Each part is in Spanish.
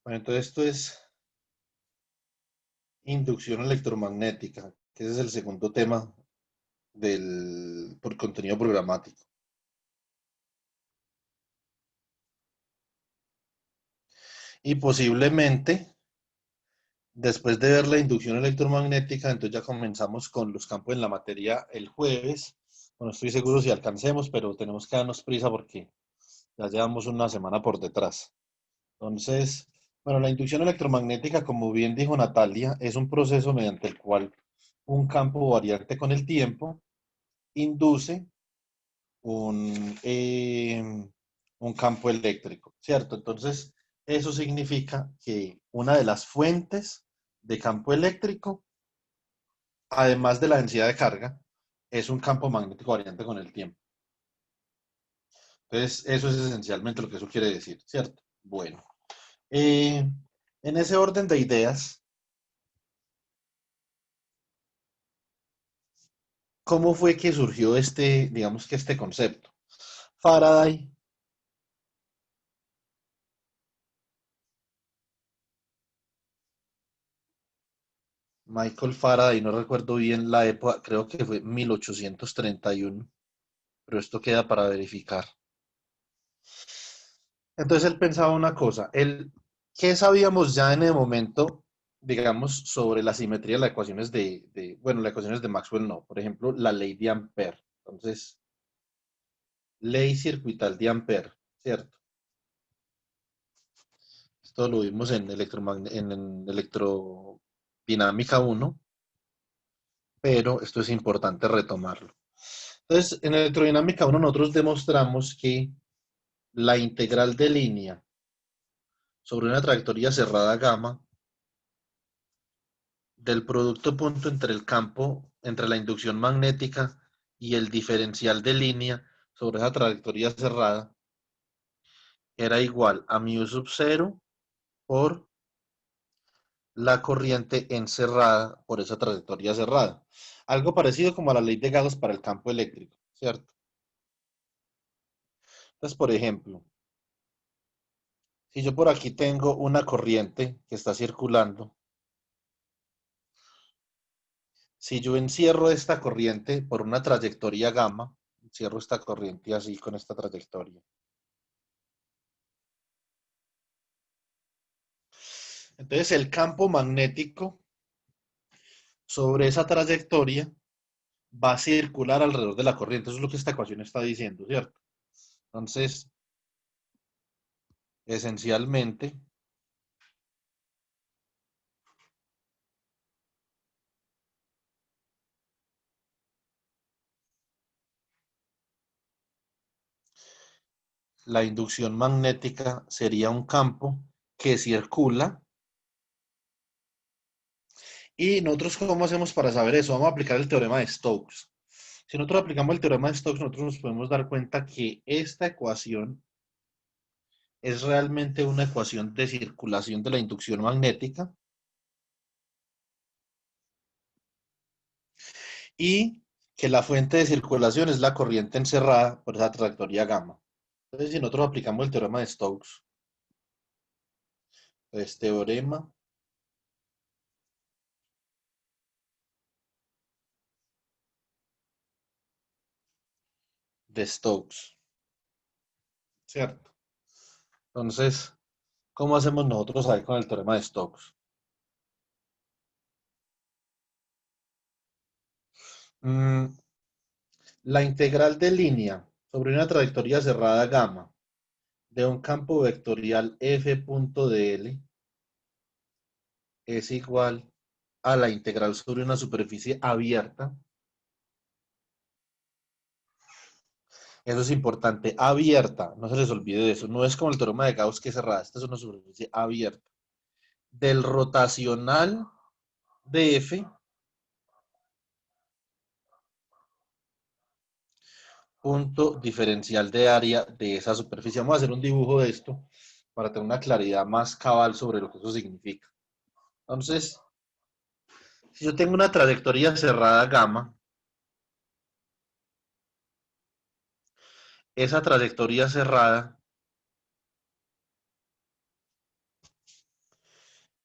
Bueno, entonces esto es inducción electromagnética, que ese es el segundo tema por contenido programático. Y posiblemente, después de ver la inducción electromagnética, entonces ya comenzamos con los campos en la materia el jueves. No estoy seguro si alcancemos, pero tenemos que darnos prisa porque ya llevamos una semana por detrás. Entonces, bueno, la inducción electromagnética, como bien dijo Natalia, es un proceso mediante el cual un campo variante con el tiempo induce un campo eléctrico, ¿cierto? Entonces, eso significa que una de las fuentes de campo eléctrico, además de la densidad de carga, es un campo magnético variante con el tiempo. Entonces, eso es esencialmente lo que eso quiere decir, ¿cierto? Bueno, eh, en ese orden de ideas, ¿cómo fue que surgió digamos que este concepto? Faraday, Michael Faraday, no recuerdo bien la época, creo que fue 1831, pero esto queda para verificar. Entonces él pensaba una cosa, ¿qué sabíamos ya en el momento, digamos, sobre la simetría de las ecuaciones bueno, las ecuaciones de Maxwell no, por ejemplo, la ley de Ampère. Entonces, ley circuital de Ampère, ¿cierto? Esto lo vimos en electrodinámica 1, pero esto es importante retomarlo. Entonces, en electrodinámica 1 nosotros demostramos que la integral de línea sobre una trayectoria cerrada gamma del producto punto entre el campo, entre la inducción magnética y el diferencial de línea sobre esa trayectoria cerrada era igual a mu sub 0 por la corriente encerrada por esa trayectoria cerrada. Algo parecido como a la ley de Gauss para el campo eléctrico, ¿cierto? Entonces, por ejemplo, si yo por aquí tengo una corriente que está circulando, si yo encierro esta corriente por una trayectoria gamma, encierro esta corriente así con esta trayectoria. Entonces el campo magnético sobre esa trayectoria va a circular alrededor de la corriente. Eso es lo que esta ecuación está diciendo, ¿cierto? Entonces, esencialmente, la inducción magnética sería un campo que circula. ¿Y nosotros cómo hacemos para saber eso? Vamos a aplicar el teorema de Stokes. Si nosotros aplicamos el teorema de Stokes, nosotros nos podemos dar cuenta que esta ecuación es realmente una ecuación de circulación de la inducción magnética y que la fuente de circulación es la corriente encerrada por esa trayectoria gamma. Entonces, si nosotros aplicamos el teorema de Stokes, este teorema de Stokes, ¿cierto? Entonces, ¿cómo hacemos nosotros ahí con el teorema de Stokes? Mm, la integral de línea sobre una trayectoria cerrada gamma de un campo vectorial f.dl es igual a la integral sobre una superficie abierta. Eso es importante, abierta, no se les olvide de eso. No es como el teorema de Gauss que es cerrada, esta es una superficie abierta. Del rotacional de F, punto diferencial de área de esa superficie. Vamos a hacer un dibujo de esto para tener una claridad más cabal sobre lo que eso significa. Entonces, si yo tengo una trayectoria cerrada gamma, esa trayectoria cerrada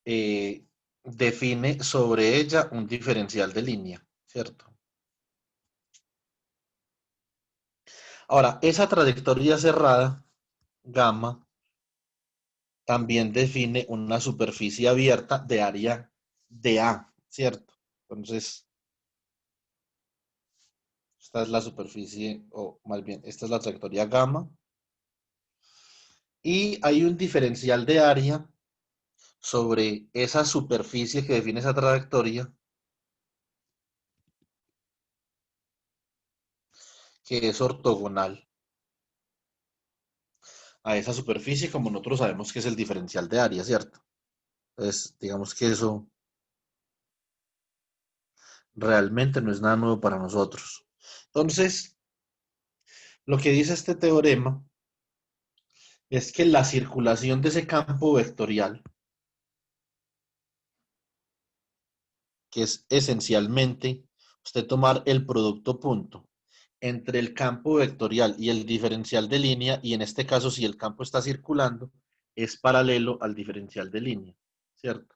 define sobre ella un diferencial de línea, ¿cierto? Ahora, esa trayectoria cerrada, gamma, también define una superficie abierta de área de A, ¿cierto? Entonces, esta es la superficie, o más bien, esta es la trayectoria gamma. Y hay un diferencial de área sobre esa superficie que define esa trayectoria, que es ortogonal a esa superficie, como nosotros sabemos que es el diferencial de área, ¿cierto? Entonces, digamos que eso realmente no es nada nuevo para nosotros. Entonces, lo que dice este teorema es que la circulación de ese campo vectorial, que es esencialmente usted tomar el producto punto entre el campo vectorial y el diferencial de línea, y en este caso, si el campo está circulando, es paralelo al diferencial de línea, ¿cierto?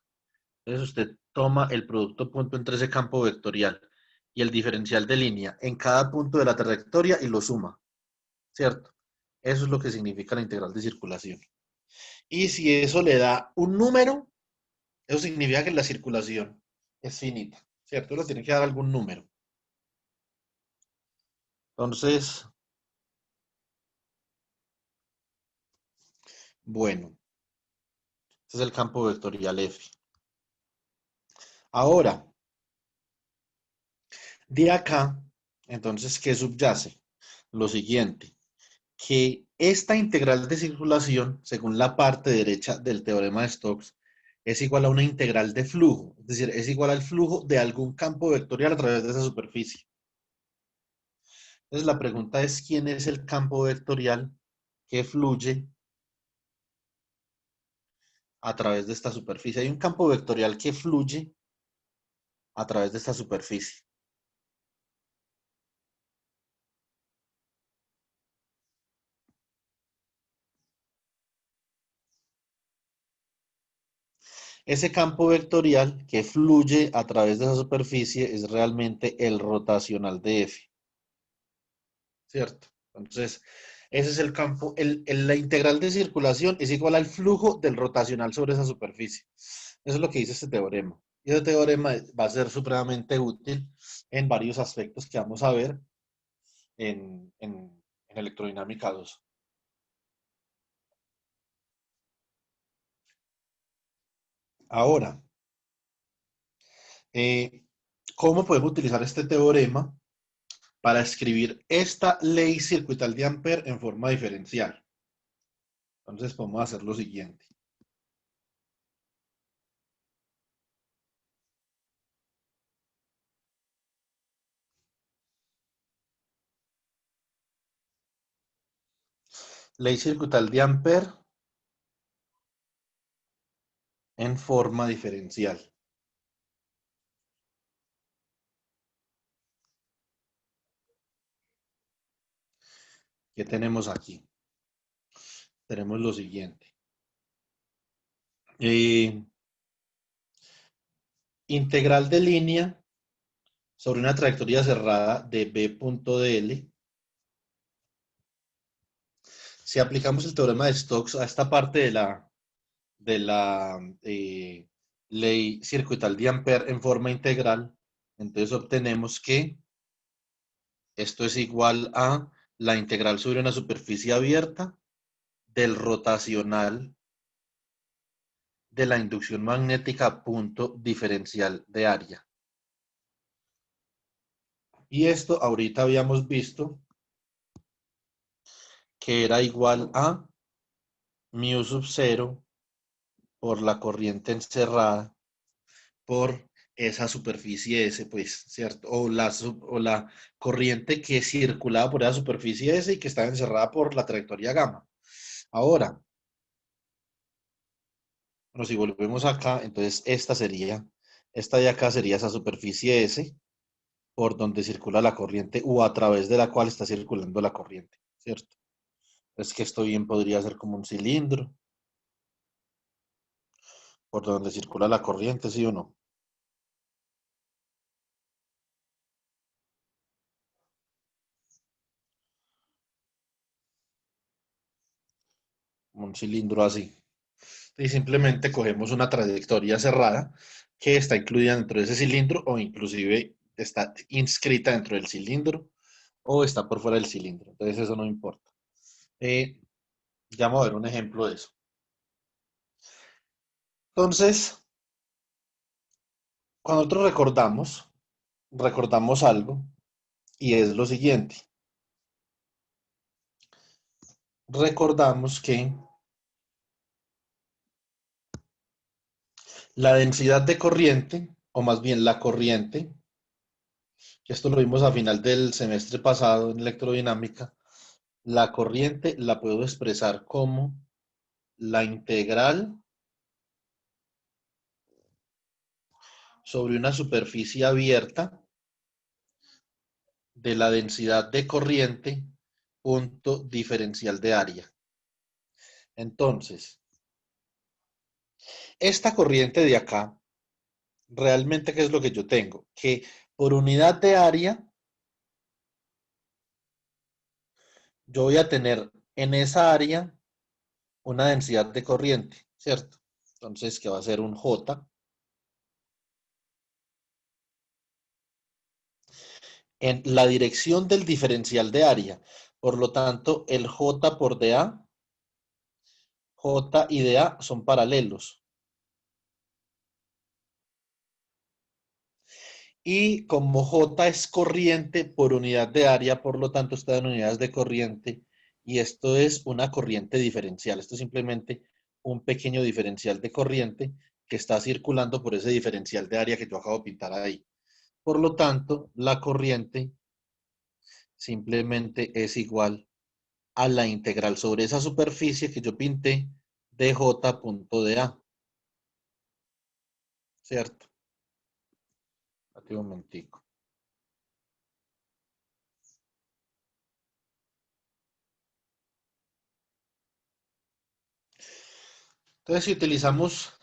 Entonces usted toma el producto punto entre ese campo vectorial y el diferencial de línea en cada punto de la trayectoria y lo suma, ¿cierto? Eso es lo que significa la integral de circulación. Y si eso le da un número, eso significa que la circulación es finita, ¿cierto? Le tiene que dar algún número. Entonces, bueno, este es el campo vectorial F. Ahora, de acá, entonces, ¿qué subyace? Lo siguiente, que esta integral de circulación, según la parte derecha del teorema de Stokes, es igual a una integral de flujo, es decir, es igual al flujo de algún campo vectorial a través de esa superficie. Entonces, la pregunta es, ¿quién es el campo vectorial que fluye a través de esta superficie? Hay un campo vectorial que fluye a través de esta superficie. Ese campo vectorial que fluye a través de esa superficie es realmente el rotacional de F, ¿cierto? Entonces, ese es el campo, la integral de circulación es igual al flujo del rotacional sobre esa superficie. Eso es lo que dice este teorema. Y ese teorema va a ser supremamente útil en varios aspectos que vamos a ver en electrodinámica 2. Ahora, eh, ¿cómo podemos utilizar este teorema para escribir esta ley circuital de Ampère en forma diferencial? Entonces, podemos hacer lo siguiente. Ley circuital de Ampère en forma diferencial. ¿Qué tenemos aquí? Tenemos lo siguiente. Integral de línea sobre una trayectoria cerrada de B.dl. Si aplicamos el teorema de Stokes a esta parte de la ley circuital de Ampère en forma integral, entonces obtenemos que esto es igual a la integral sobre una superficie abierta del rotacional de la inducción magnética punto diferencial de área. Y esto ahorita habíamos visto que era igual a mu sub 0 por la corriente encerrada por esa superficie S, pues, ¿cierto? O la corriente que circulaba por esa superficie S y que estaba encerrada por la trayectoria gamma. Ahora, bueno, si volvemos acá, entonces esta de acá sería esa superficie S por donde circula la corriente o a través de la cual está circulando la corriente, ¿cierto? Es que esto bien podría ser como un cilindro por donde circula la corriente, ¿sí o no? Un cilindro así. Y simplemente cogemos una trayectoria cerrada que está incluida dentro de ese cilindro o inclusive está inscrita dentro del cilindro o está por fuera del cilindro. Entonces eso no importa. Ya vamos a ver un ejemplo de eso. Entonces, cuando nosotros recordamos algo y es lo siguiente. Recordamos que la densidad de corriente, o más bien la corriente, que esto lo vimos a final del semestre pasado en electrodinámica, la corriente la puedo expresar como la integral sobre una superficie abierta de la densidad de corriente punto diferencial de área. Entonces, esta corriente de acá, realmente, ¿qué es lo que yo tengo? Que por unidad de área, yo voy a tener en esa área una densidad de corriente, ¿cierto? Entonces, que va a ser un J en la dirección del diferencial de área. Por lo tanto, el J por dA, J y dA son paralelos. Y como J es corriente por unidad de área, por lo tanto está en unidades de corriente. Y esto es una corriente diferencial. Esto es simplemente un pequeño diferencial de corriente que está circulando por ese diferencial de área que yo acabo de pintar ahí. Por lo tanto, la corriente simplemente es igual a la integral sobre esa superficie que yo pinté de J punto de A, ¿cierto? Aquí un momentico. Entonces, si utilizamos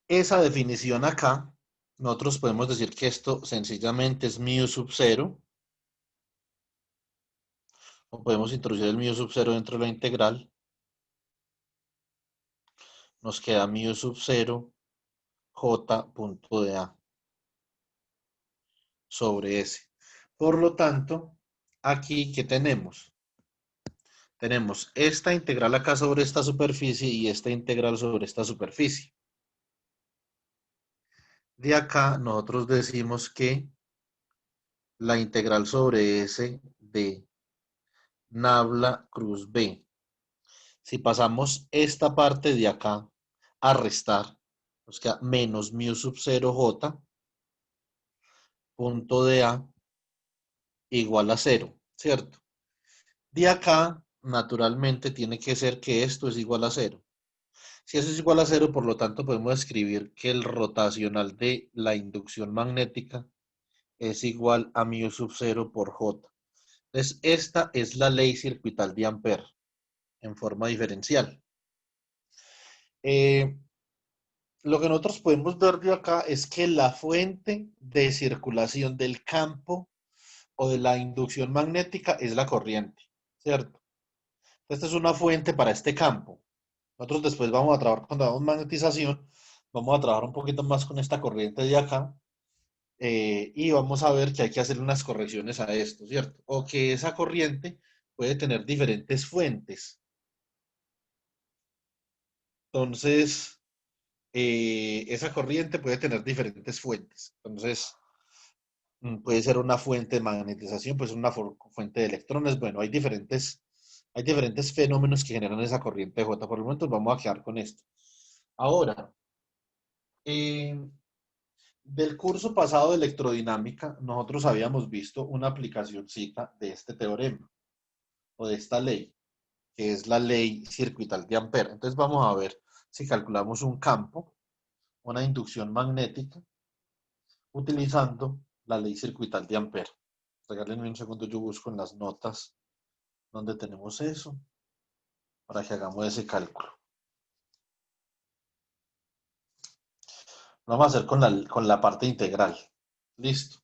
esa definición acá, nosotros podemos decir que esto sencillamente es mu sub 0, o podemos introducir el mu sub 0 dentro de la integral, nos queda mu sub 0 J punto de A sobre S. Por lo tanto, aquí, ¿qué tenemos? Tenemos esta integral acá sobre esta superficie y esta integral sobre esta superficie. De acá nosotros decimos que la integral sobre S de Nabla cruz B. Si pasamos esta parte de acá a restar, nos queda menos mu sub 0 J punto de A igual a 0, ¿cierto? De acá, naturalmente, tiene que ser que esto es igual a 0. Si eso es igual a 0, por lo tanto, podemos escribir que el rotacional de la inducción magnética es igual a mu sub 0 por J. Entonces, esta es la ley circuital de Ampère en forma diferencial. Eh, lo que nosotros podemos ver de acá es que la fuente de circulación del campo o de la inducción magnética es la corriente, ¿cierto? Esta es una fuente para este campo. Nosotros después vamos a trabajar cuando hagamos magnetización, vamos a trabajar un poquito más con esta corriente de acá y vamos a ver que hay que hacer unas correcciones a esto, ¿cierto? O que esa corriente puede tener diferentes fuentes. Entonces, esa corriente puede tener diferentes fuentes. Entonces, puede ser una fuente de magnetización, puede ser una fuente de electrones. Bueno, hay diferentes fenómenos que generan esa corriente J. Por el momento vamos a quedar con esto. Ahora, eh, del curso pasado de electrodinámica, nosotros habíamos visto una aplicacióncita de este teorema o de esta ley, que es la ley circuital de Ampère. Entonces vamos a ver si calculamos un campo, una inducción magnética, utilizando la ley circuital de Ampère. Regálenme un segundo, yo busco en las notas donde tenemos eso para que hagamos ese cálculo. Lo vamos a hacer con la parte integral. Listo.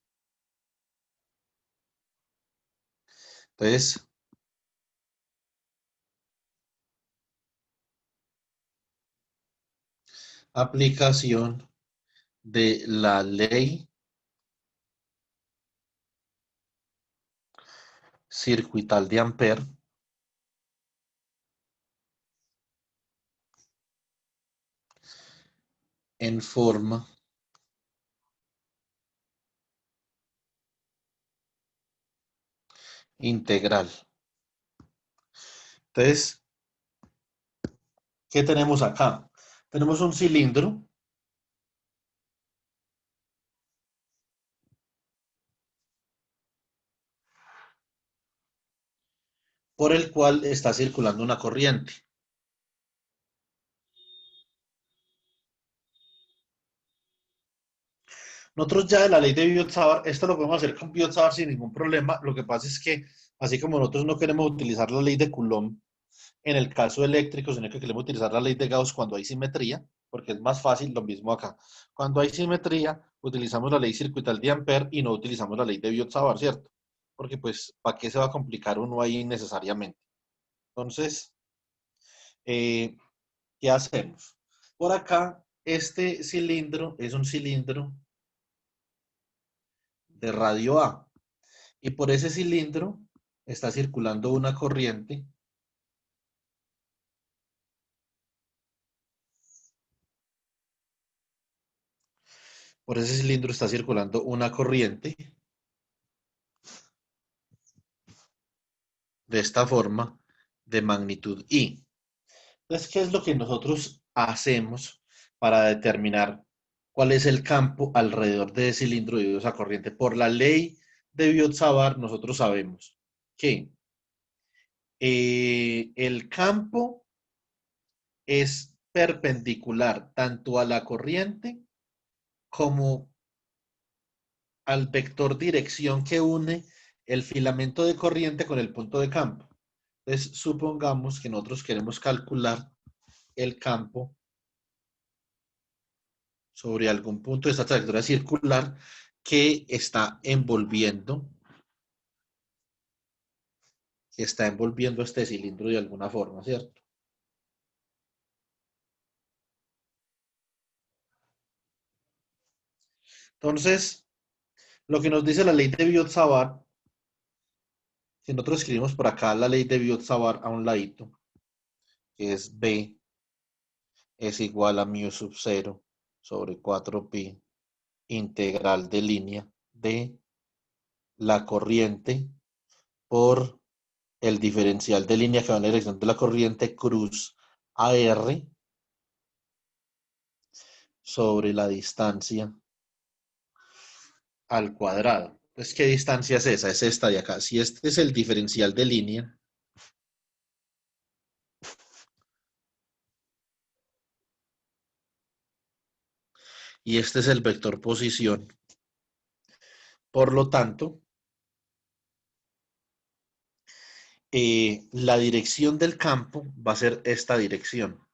Entonces, aplicación de la ley circuital de Ampère en forma integral. Entonces, ¿qué tenemos acá? Tenemos un cilindro por el cual está circulando una corriente. Nosotros ya de la ley de Biot-Savart, esto lo podemos hacer con Biot-Savart sin ningún problema. Lo que pasa es que, así como nosotros no queremos utilizar la ley de Coulomb en el caso eléctrico, sino que queremos utilizar la ley de Gauss cuando hay simetría, porque es más fácil, lo mismo acá. Cuando hay simetría, utilizamos la ley circuital de Ampère y no utilizamos la ley de Biot-Savart, ¿cierto? Porque pues, ¿para qué se va a complicar uno ahí necesariamente? Entonces, eh, ¿qué hacemos? Por acá, este cilindro es un cilindro de radio A. Y por ese cilindro está circulando una corriente por ese cilindro está circulando una corriente de esta forma de magnitud I. Entonces, ¿qué es lo que nosotros hacemos para determinar cuál es el campo alrededor de ese cilindro de esa corriente? Por la ley de Biot-Savart, nosotros sabemos que el campo es perpendicular tanto a la corriente como al vector dirección que une el filamento de corriente con el punto de campo. Entonces, supongamos que nosotros queremos calcular el campo sobre algún punto de esta trayectoria circular que está envolviendo este cilindro de alguna forma, ¿cierto? Entonces, lo que nos dice la ley de Biot-Savart, si nosotros escribimos por acá la ley de Biot-Savart a un ladito, que es B es igual a mu sub 0 sobre 4pi integral de línea de la corriente por el diferencial de línea que va en la dirección de la corriente cruz AR sobre la distancia al cuadrado. Entonces, ¿qué distancia es esa? Es esta de acá. Si este es el diferencial de línea y este es el vector posición, por lo tanto, la dirección del campo va a ser esta dirección.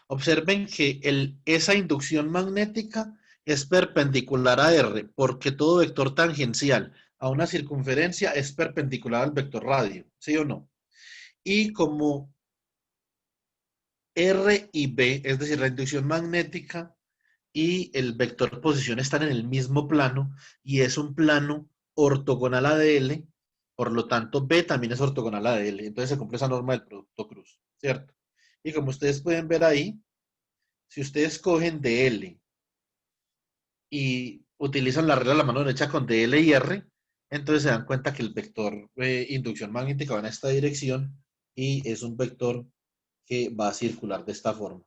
Observen que esa inducción magnética es perpendicular a R, porque todo vector tangencial a una circunferencia es perpendicular al vector radio, ¿sí o no? Y como R y B, es decir, la inducción magnética y el vector posición están en el mismo plano y es un plano ortogonal a DL, por lo tanto B también es ortogonal a DL, entonces se cumple esa norma del producto cruz, ¿cierto? Y como ustedes pueden ver ahí, si ustedes cogen DL y utilizan la regla de la mano derecha con DL y R, entonces se dan cuenta que el vector inducción magnética va en esta dirección y es un vector que va a circular de esta forma.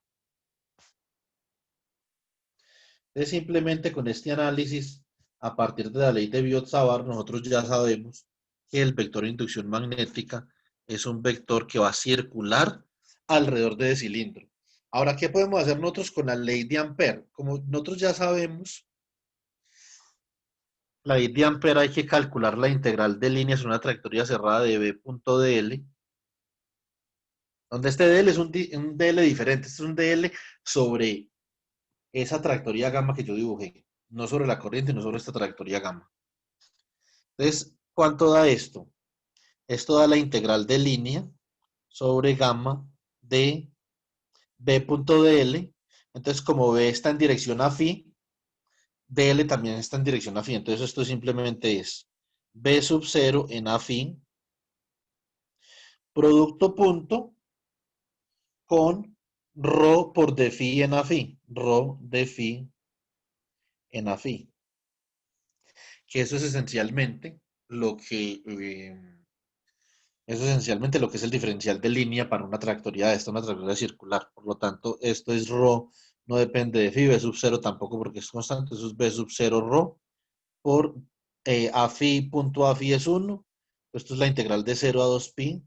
Entonces, simplemente con este análisis, a partir de la ley de Biot-Savart, nosotros ya sabemos que el vector de inducción magnética es un vector que va a circular alrededor del cilindro. Ahora, ¿qué podemos hacer nosotros con la ley de Ampère? Como nosotros ya sabemos, la ley de Ampère hay que calcular la integral de líneas en una trayectoria cerrada de B.dl. Donde este DL es un DL diferente, este es un DL sobre esa trayectoria gamma que yo dibujé, no sobre la corriente, no sobre esta trayectoria gamma. Entonces, ¿cuánto da esto? Esto da la integral de línea sobre gamma de B.dl. Entonces, como B está en dirección a phi, dl también está en dirección a phi. Entonces, esto simplemente es B sub 0 en a phi, producto punto con rho por d phi en a phi, rho de phi en a phi. Que eso es esencialmente lo que eso es esencialmente lo que es el diferencial de línea para una trayectoria de esta, una trayectoria circular. Por lo tanto, esto es rho, no depende de phi, b sub 0 tampoco porque es constante, eso es b sub 0 rho por a phi punto a phi es 1. Esto es la integral de 0 a 2 pi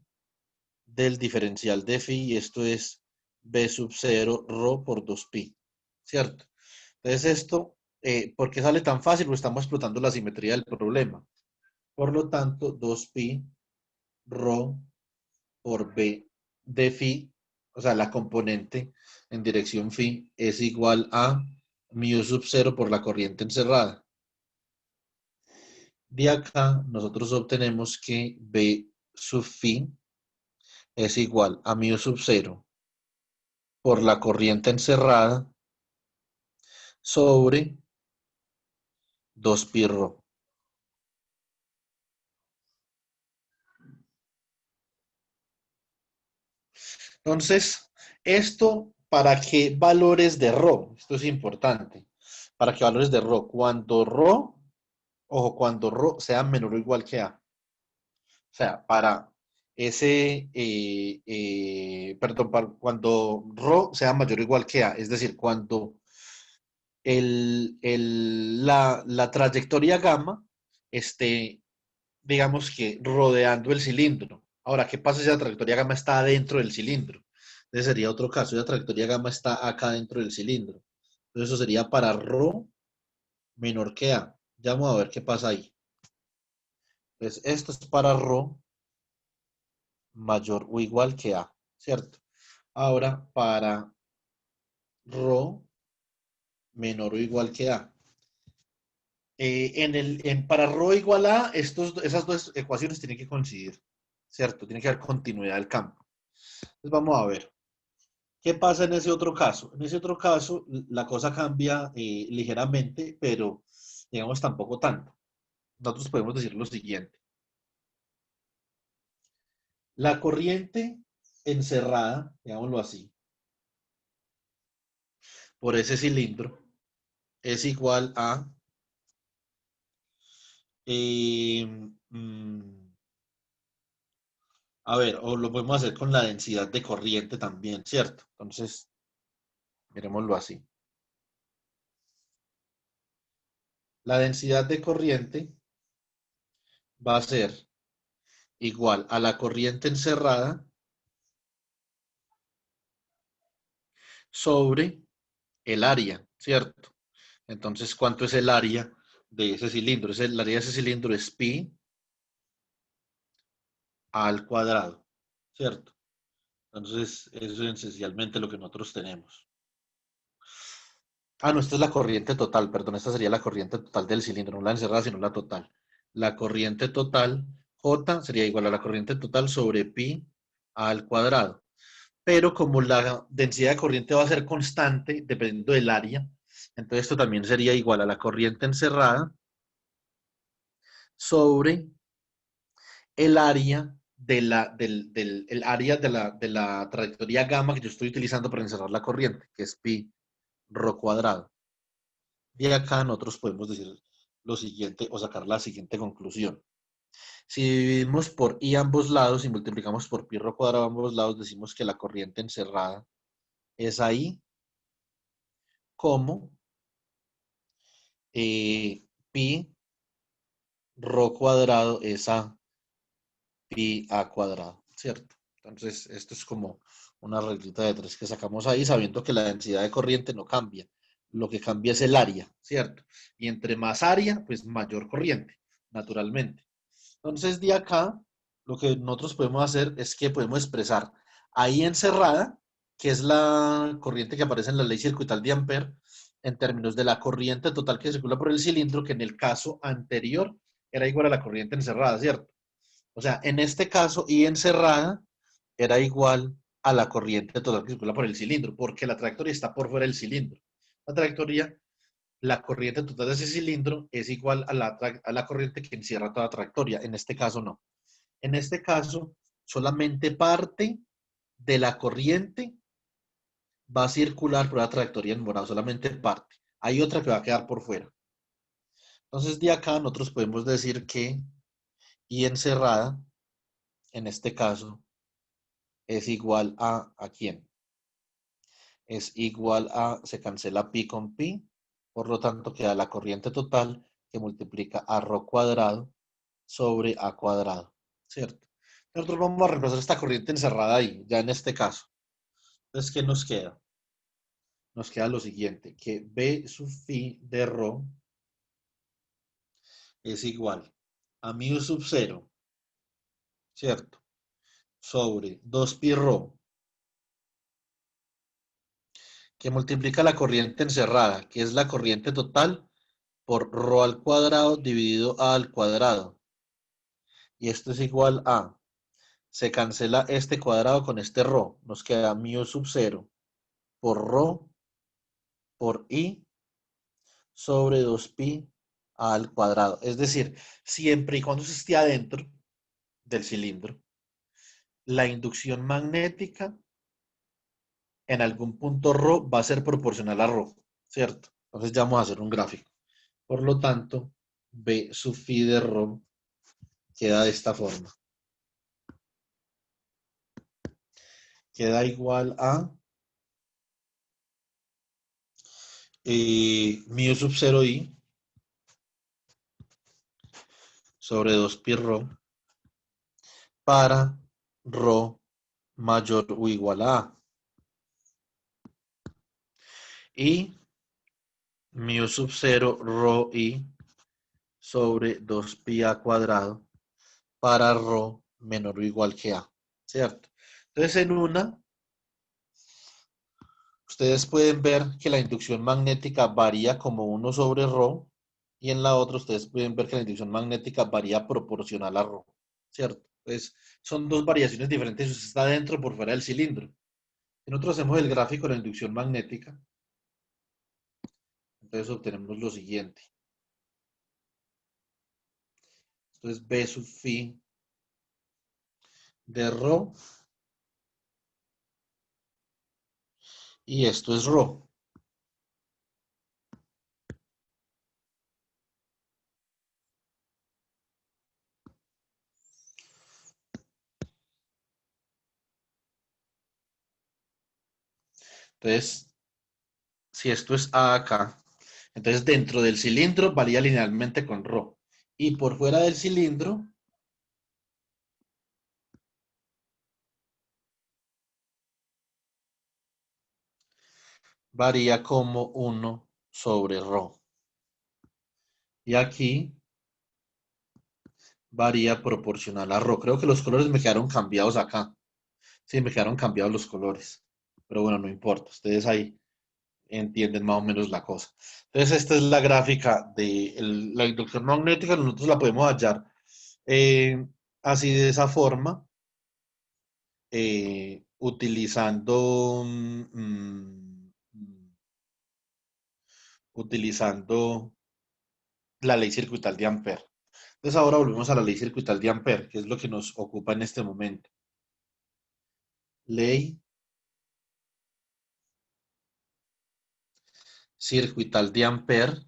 del diferencial de phi y esto es b sub 0 rho por 2 pi, ¿cierto? Entonces esto, ¿por qué sale tan fácil? Pues estamos explotando la simetría del problema. Por lo tanto, 2 pi rho por B de phi, o sea, la componente en dirección phi es igual a mu sub 0 por la corriente encerrada. De acá nosotros obtenemos que B sub phi es igual a mu sub 0 por la corriente encerrada sobre 2 pi rho. Entonces, esto para qué valores de rho, esto es importante, para qué valores de rho, cuando rho, ojo, cuando rho sea menor o igual que a. O sea, para perdón, para cuando rho sea mayor o igual que a, es decir, cuando la trayectoria gamma esté, digamos que, rodeando el cilindro. Ahora, ¿qué pasa si la trayectoria gamma está dentro del cilindro? Ese sería otro caso, la trayectoria gamma está acá dentro del cilindro. Entonces, eso sería para rho menor que a. Ya vamos a ver qué pasa ahí. Entonces, esto es para rho mayor o igual que a, ¿cierto? Ahora, para rho menor o igual que a. Para rho igual a, esas dos ecuaciones tienen que coincidir, ¿cierto? Tiene que haber continuidad del campo. Entonces vamos a ver. ¿Qué pasa en ese otro caso? En ese otro caso, la cosa cambia ligeramente, pero digamos tampoco tanto. Nosotros podemos decir lo siguiente. La corriente encerrada, digámoslo así, por ese cilindro es igual a eh, mm, a ver, o lo podemos hacer con la densidad de corriente también, ¿cierto? Entonces, miremoslo así. La densidad de corriente va a ser igual a la corriente encerrada sobre el área, ¿cierto? Entonces, ¿cuánto es el área de ese cilindro? El área de ese cilindro es pi al cuadrado, ¿cierto? Entonces, eso es esencialmente lo que nosotros tenemos. Ah, no, esta es la corriente total, perdón, esta sería la corriente total del cilindro, no la encerrada, sino la total. La corriente total, J, sería igual a la corriente total sobre pi al cuadrado. Pero como la densidad de corriente va a ser constante, dependiendo del área, entonces esto también sería igual a la corriente encerrada sobre el área el área de la trayectoria gamma que yo estoy utilizando para encerrar la corriente, que es pi rho cuadrado. Y acá nosotros podemos decir lo siguiente o sacar la siguiente conclusión. Si dividimos por i ambos lados y multiplicamos por pi rho cuadrado ambos lados, decimos que la corriente encerrada es ahí como pi rho cuadrado es a pi a cuadrado, ¿cierto? Entonces, esto es como una reglita de tres que sacamos ahí, sabiendo que la densidad de corriente no cambia. Lo que cambia es el área, ¿cierto? Y entre más área, pues mayor corriente, naturalmente. Entonces, de acá, lo que nosotros podemos hacer es que podemos expresar Ahí encerrada, que es la corriente que aparece en la ley circuital de Ampère, en términos de la corriente total que circula por el cilindro, que en el caso anterior era igual a la corriente encerrada, ¿cierto? O sea, en este caso, I encerrada era igual a la corriente total que circula por el cilindro, porque la trayectoria está por fuera del cilindro. La trayectoria, la corriente total de ese cilindro es igual a la corriente que encierra toda trayectoria. En este caso, no. En este caso, solamente parte de la corriente va a circular por la trayectoria en morado, solamente parte. Hay otra que va a quedar por fuera. Entonces, de acá nosotros podemos decir que I encerrada, en este caso, es igual ¿a quién? Es igual a, se cancela pi con pi, por lo tanto queda la corriente total que multiplica a ρ cuadrado sobre a cuadrado, ¿cierto? Nosotros vamos a reemplazar esta corriente encerrada ahí, ya en este caso. Entonces, ¿qué nos queda? Nos queda lo siguiente, que B sub phi de ρ es igual a mu sub 0, ¿cierto? Sobre 2 pi ρ, que multiplica la corriente encerrada, que es la corriente total, por ρ al cuadrado dividido a al cuadrado. Y esto es igual a, se cancela este cuadrado con este ρ, nos queda mu sub 0 por ρ por I sobre 2pi al cuadrado. Es decir, siempre y cuando se esté adentro del cilindro, la inducción magnética en algún punto ρ va a ser proporcional a ρ, ¿cierto? Entonces ya vamos a hacer un gráfico. Por lo tanto, B sub phi de ρ queda de esta forma. Queda igual a mu sub 0i sobre 2 pi ρ para ρ mayor o igual a A. Y mu sub 0 ρ i sobre 2 pi a cuadrado para ρ menor o igual que A, ¿cierto? Entonces en una, ustedes pueden ver que la inducción magnética varía como 1 sobre ρ y en la otra ustedes pueden ver que la inducción magnética varía proporcional a ρ, ¿cierto? Entonces son dos variaciones diferentes si usted está dentro o por fuera del cilindro. Si nosotros hacemos el gráfico de la inducción magnética, entonces obtenemos lo siguiente. Esto es B sub phi de ρ y esto es ρ. Entonces, si esto es A acá, entonces dentro del cilindro varía linealmente con ρ. Y por fuera del cilindro varía como 1 sobre ρ. Y aquí varía proporcional a ρ. Creo que los colores me quedaron cambiados acá. Sí, me quedaron cambiados los colores. Pero bueno, no importa. Ustedes ahí entienden más o menos la cosa. Entonces, esta es la gráfica de la inducción magnética. Nosotros la podemos hallar así de esa forma, utilizando, utilizando la ley circuital de Ampère. Entonces, ahora volvemos a la ley circuital de Ampère, que es lo que nos ocupa en este momento. Ley circuital de Ampère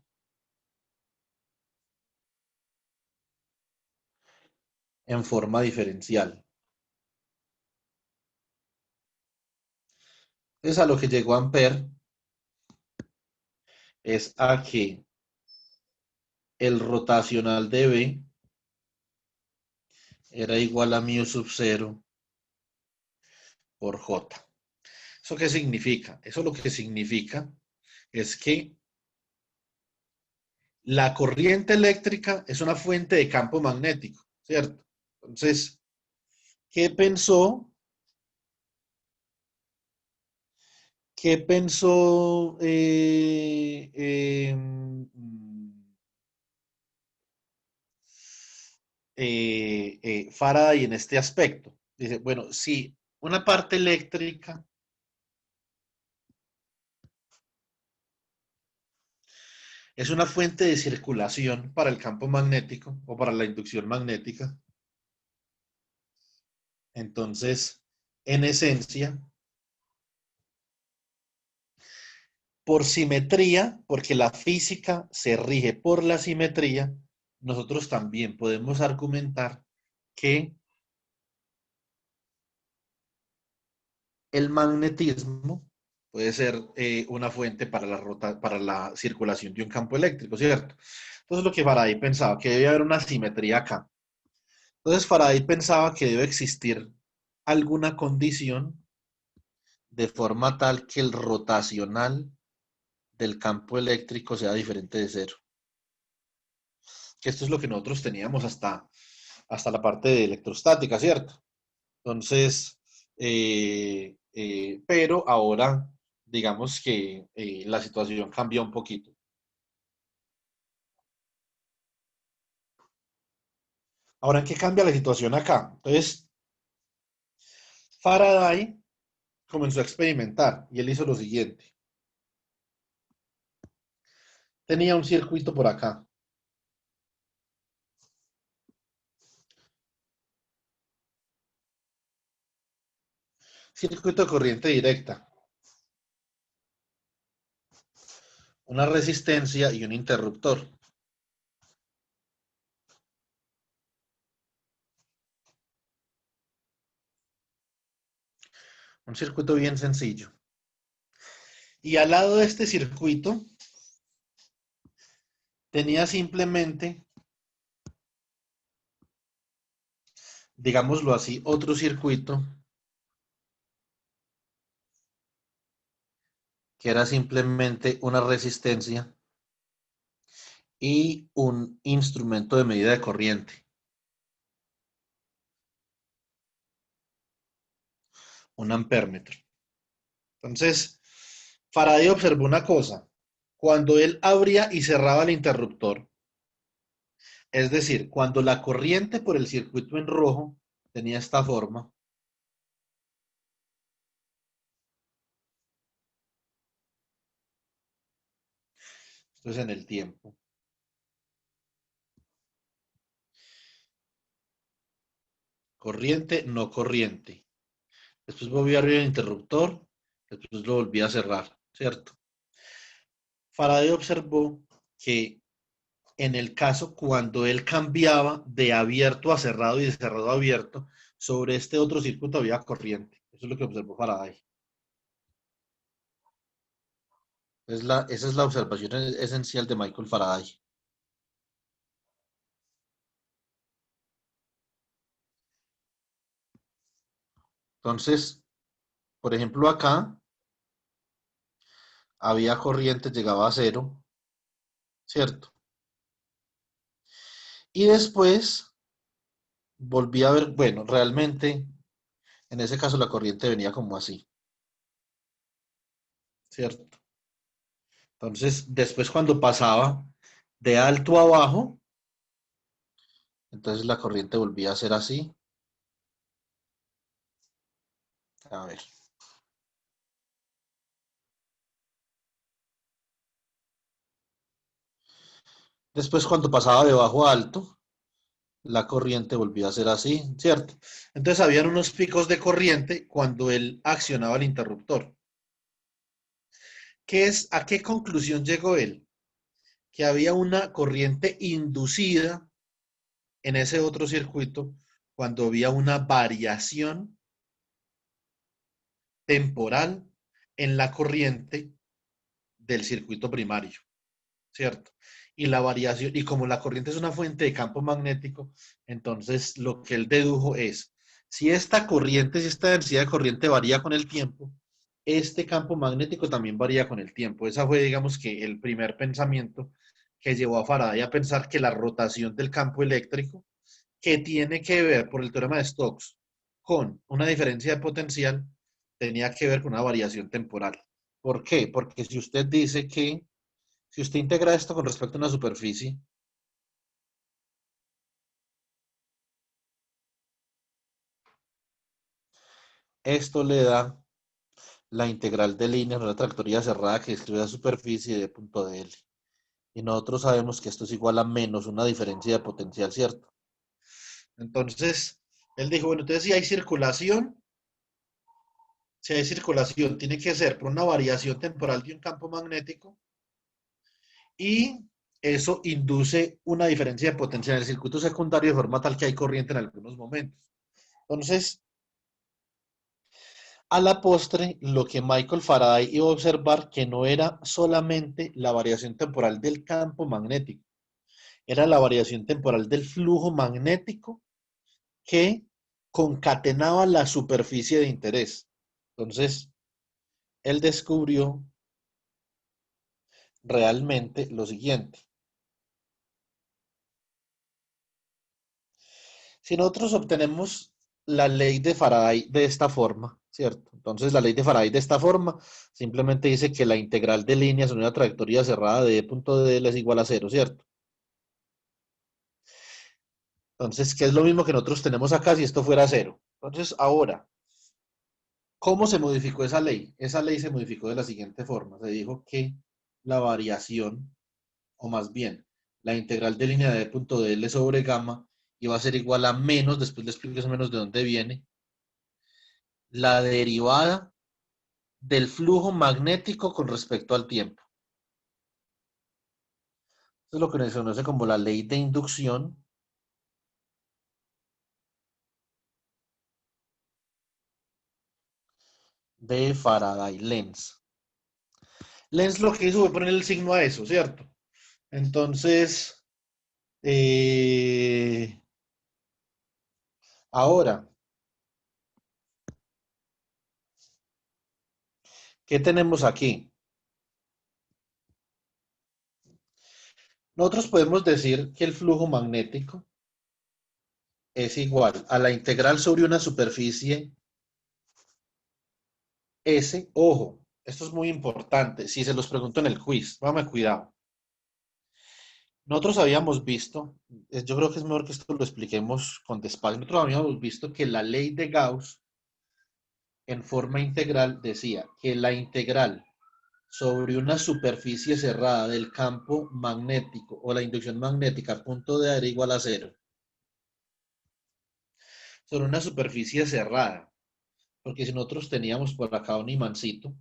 en forma diferencial. Entonces, a lo que llegó Ampère es a que el rotacional de B era igual a mu sub 0 por J. ¿Eso qué significa? Eso lo que significa es que la corriente eléctrica es una fuente de campo magnético, ¿cierto? Entonces, ¿qué pensó ¿Qué pensó Faraday en este aspecto? Dice, bueno, si una parte eléctrica es una fuente de circulación para el campo magnético o para la inducción magnética, entonces, en esencia, por simetría, porque la física se rige por la simetría, nosotros también podemos argumentar que el magnetismo puede ser una fuente para para la circulación de un campo eléctrico, ¿cierto? Entonces lo que Faraday pensaba, que debe haber una simetría acá. Entonces Faraday pensaba que debe existir alguna condición de forma tal que el rotacional del campo eléctrico sea diferente de cero. Que esto es lo que nosotros teníamos hasta la parte de electrostática, ¿cierto? Entonces, pero ahora, digamos que la situación cambia un poquito. Ahora, ¿en qué cambia la situación acá? Entonces, Faraday comenzó a experimentar y él hizo lo siguiente. Tenía un circuito por acá, circuito de corriente directa, una resistencia y un interruptor. Un circuito bien sencillo. Y al lado de este circuito tenía simplemente, digámoslo así, otro circuito que era simplemente una resistencia y un instrumento de medida de corriente, un ampérmetro. Entonces, Faraday observó una cosa. Cuando él abría y cerraba el interruptor, es decir, cuando la corriente por el circuito en rojo tenía esta forma, esto es en el tiempo, corriente, no corriente. Después volví a abrir el interruptor, después lo volví a cerrar, ¿cierto? Faraday observó que en el caso cuando él cambiaba de abierto a cerrado y de cerrado a abierto, sobre este otro circuito había corriente. Eso es lo que observó Faraday. Esa es la observación esencial de Michael Faraday. Entonces, por ejemplo, acá había corriente, llegaba a cero, ¿cierto? Y después volví a ver, bueno, realmente en ese caso la corriente venía como así, ¿cierto? Entonces, después cuando pasaba de alto a bajo, entonces la corriente volvía a ser así. A ver. Después cuando pasaba de bajo a alto, la corriente volvía a ser así, ¿cierto? Entonces habían unos picos de corriente cuando él accionaba el interruptor. ¿A qué conclusión llegó él? Que había una corriente inducida en ese otro circuito cuando había una variación temporal en la corriente del circuito primario, ¿cierto? Y la variación, y como la corriente es una fuente de campo magnético, entonces lo que él dedujo es, si esta corriente, si esta densidad de corriente varía con el tiempo, este campo magnético también varía con el tiempo. Esa fue, digamos, que el primer pensamiento que llevó a Faraday a pensar que la rotación del campo eléctrico, que tiene que ver por el teorema de Stokes con una diferencia de potencial, tenía que ver con una variación temporal. ¿Por qué? Porque si usted dice que, si usted integra esto con respecto a una superficie, esto le da la integral de línea en una trayectoria cerrada que describe la superficie de punto de L. Y nosotros sabemos que esto es igual a menos una diferencia de potencial, ¿cierto? Entonces, él dijo, bueno, entonces si hay circulación, tiene que ser por una variación temporal de un campo magnético y eso induce una diferencia de potencial en el circuito secundario de forma tal que hay corriente en algunos momentos. Entonces, a la postre, lo que Michael Faraday iba a observar que no era solamente la variación temporal del campo magnético, era la variación temporal del flujo magnético que concatenaba la superficie de interés. Entonces, él descubrió realmente lo siguiente. Si nosotros obtenemos la ley de Faraday de esta forma, ¿cierto? Entonces, la ley de Faraday de esta forma simplemente dice que la integral de líneas en una trayectoria cerrada de E punto de L es igual a cero, ¿cierto? Entonces, ¿qué es lo mismo que nosotros tenemos acá si esto fuera cero? Entonces, ahora, ¿cómo se modificó esa ley? Esa ley se modificó de la siguiente forma. Se dijo que la variación, o más bien, la integral de línea de punto de L sobre gamma iba a ser igual a menos, después le explico más o menos de dónde viene, la derivada del flujo magnético con respecto al tiempo. Eso es lo que se conoce como la ley de inducción de Faraday-Lenz. Lenz lo que hizo fue poner el signo a eso, ¿cierto? Entonces, ahora, ¿qué tenemos aquí? Nosotros podemos decir que el flujo magnético es igual a la integral sobre una superficie S. Ojo, esto es muy importante. Si se los pregunto en el quiz, dame cuidado. Nosotros habíamos visto, yo creo que es mejor que esto lo expliquemos con despacio. Nosotros habíamos visto que la ley de Gauss en forma integral decía que la integral sobre una superficie cerrada del campo magnético o la inducción magnética a punto de A era igual a cero. Sobre una superficie cerrada. Porque si nosotros teníamos por acá un imancito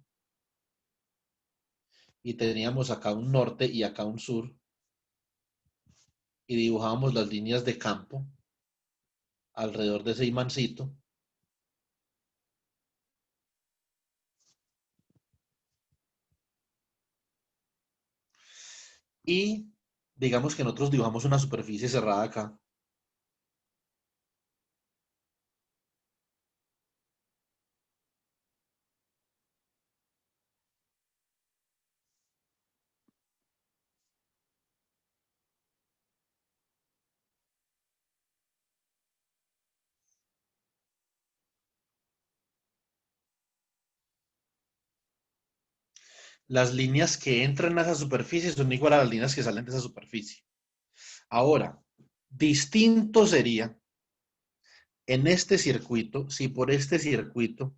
y teníamos acá un norte y acá un sur y dibujábamos las líneas de campo alrededor de ese imancito, y digamos que nosotros dibujamos una superficie cerrada acá. Las líneas que entran a esa superficie son igual a las líneas que salen de esa superficie. Ahora, distinto sería en este circuito, si por este circuito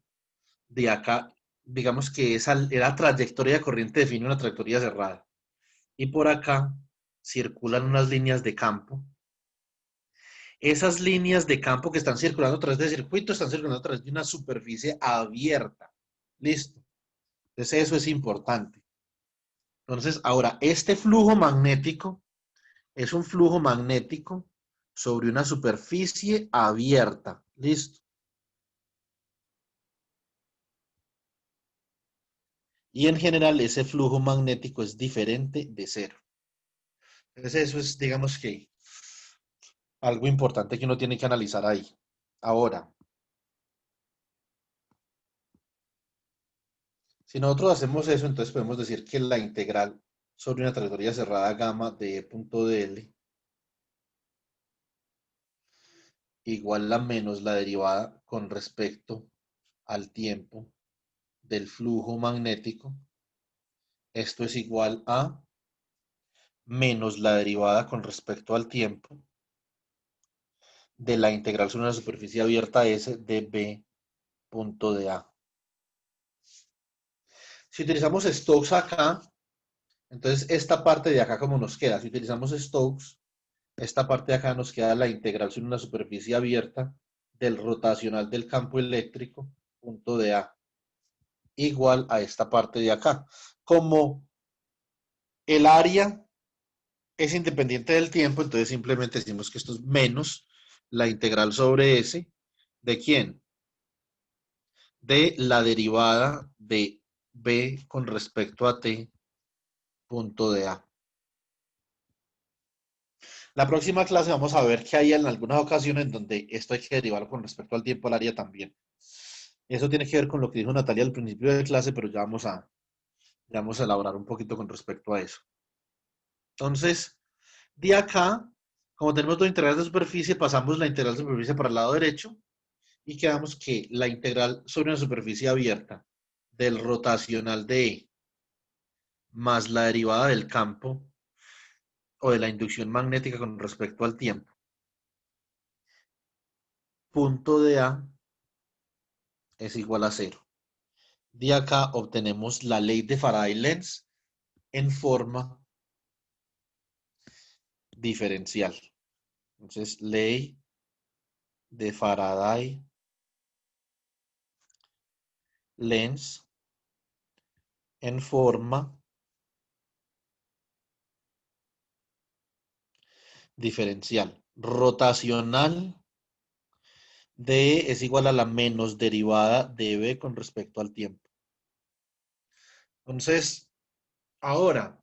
de acá, digamos que esa era trayectoria de corriente define una trayectoria cerrada, y por acá circulan unas líneas de campo. Esas líneas de campo que están circulando a través del circuito están circulando a través de una superficie abierta. Listo. Entonces eso es importante. Entonces, ahora, este flujo magnético es un flujo magnético sobre una superficie abierta. Listo. Y en general ese flujo magnético es diferente de cero. Entonces eso es, digamos que, algo importante que uno tiene que analizar ahí. Ahora, si nosotros hacemos eso, entonces podemos decir que la integral sobre una trayectoria cerrada gamma de E punto de L igual a menos la derivada con respecto al tiempo del flujo magnético Esto es igual a menos la derivada con respecto al tiempo de la integral sobre una superficie abierta S de B punto de A. Si utilizamos Stokes acá, entonces esta parte de acá como nos queda. Si utilizamos Stokes, esta parte de acá nos queda la integral sobre una superficie abierta del rotacional del campo eléctrico punto de A igual a esta parte de acá. Como el área es independiente del tiempo, entonces simplemente decimos que esto es menos la integral sobre S. ¿De quién? De la derivada de B con respecto a T punto de A. La próxima clase vamos a ver que hay en algunas ocasiones donde esto hay que derivarlo con respecto al tiempo al área también. Eso tiene que ver con lo que dijo Natalia al principio de clase, pero ya vamos a elaborar un poquito con respecto a eso. Entonces, de acá, como tenemos dos integrales de superficie, pasamos la integral de superficie para el lado derecho y quedamos que la integral sobre una superficie abierta del rotacional de E más la derivada del campo o de la inducción magnética con respecto al tiempo, punto de A es igual a cero. De acá obtenemos la ley de Faraday-Lenz en forma diferencial. Entonces, ley de Faraday-Lenz en forma diferencial. Rotacional de E es igual a la menos derivada de B con respecto al tiempo. Entonces, ahora,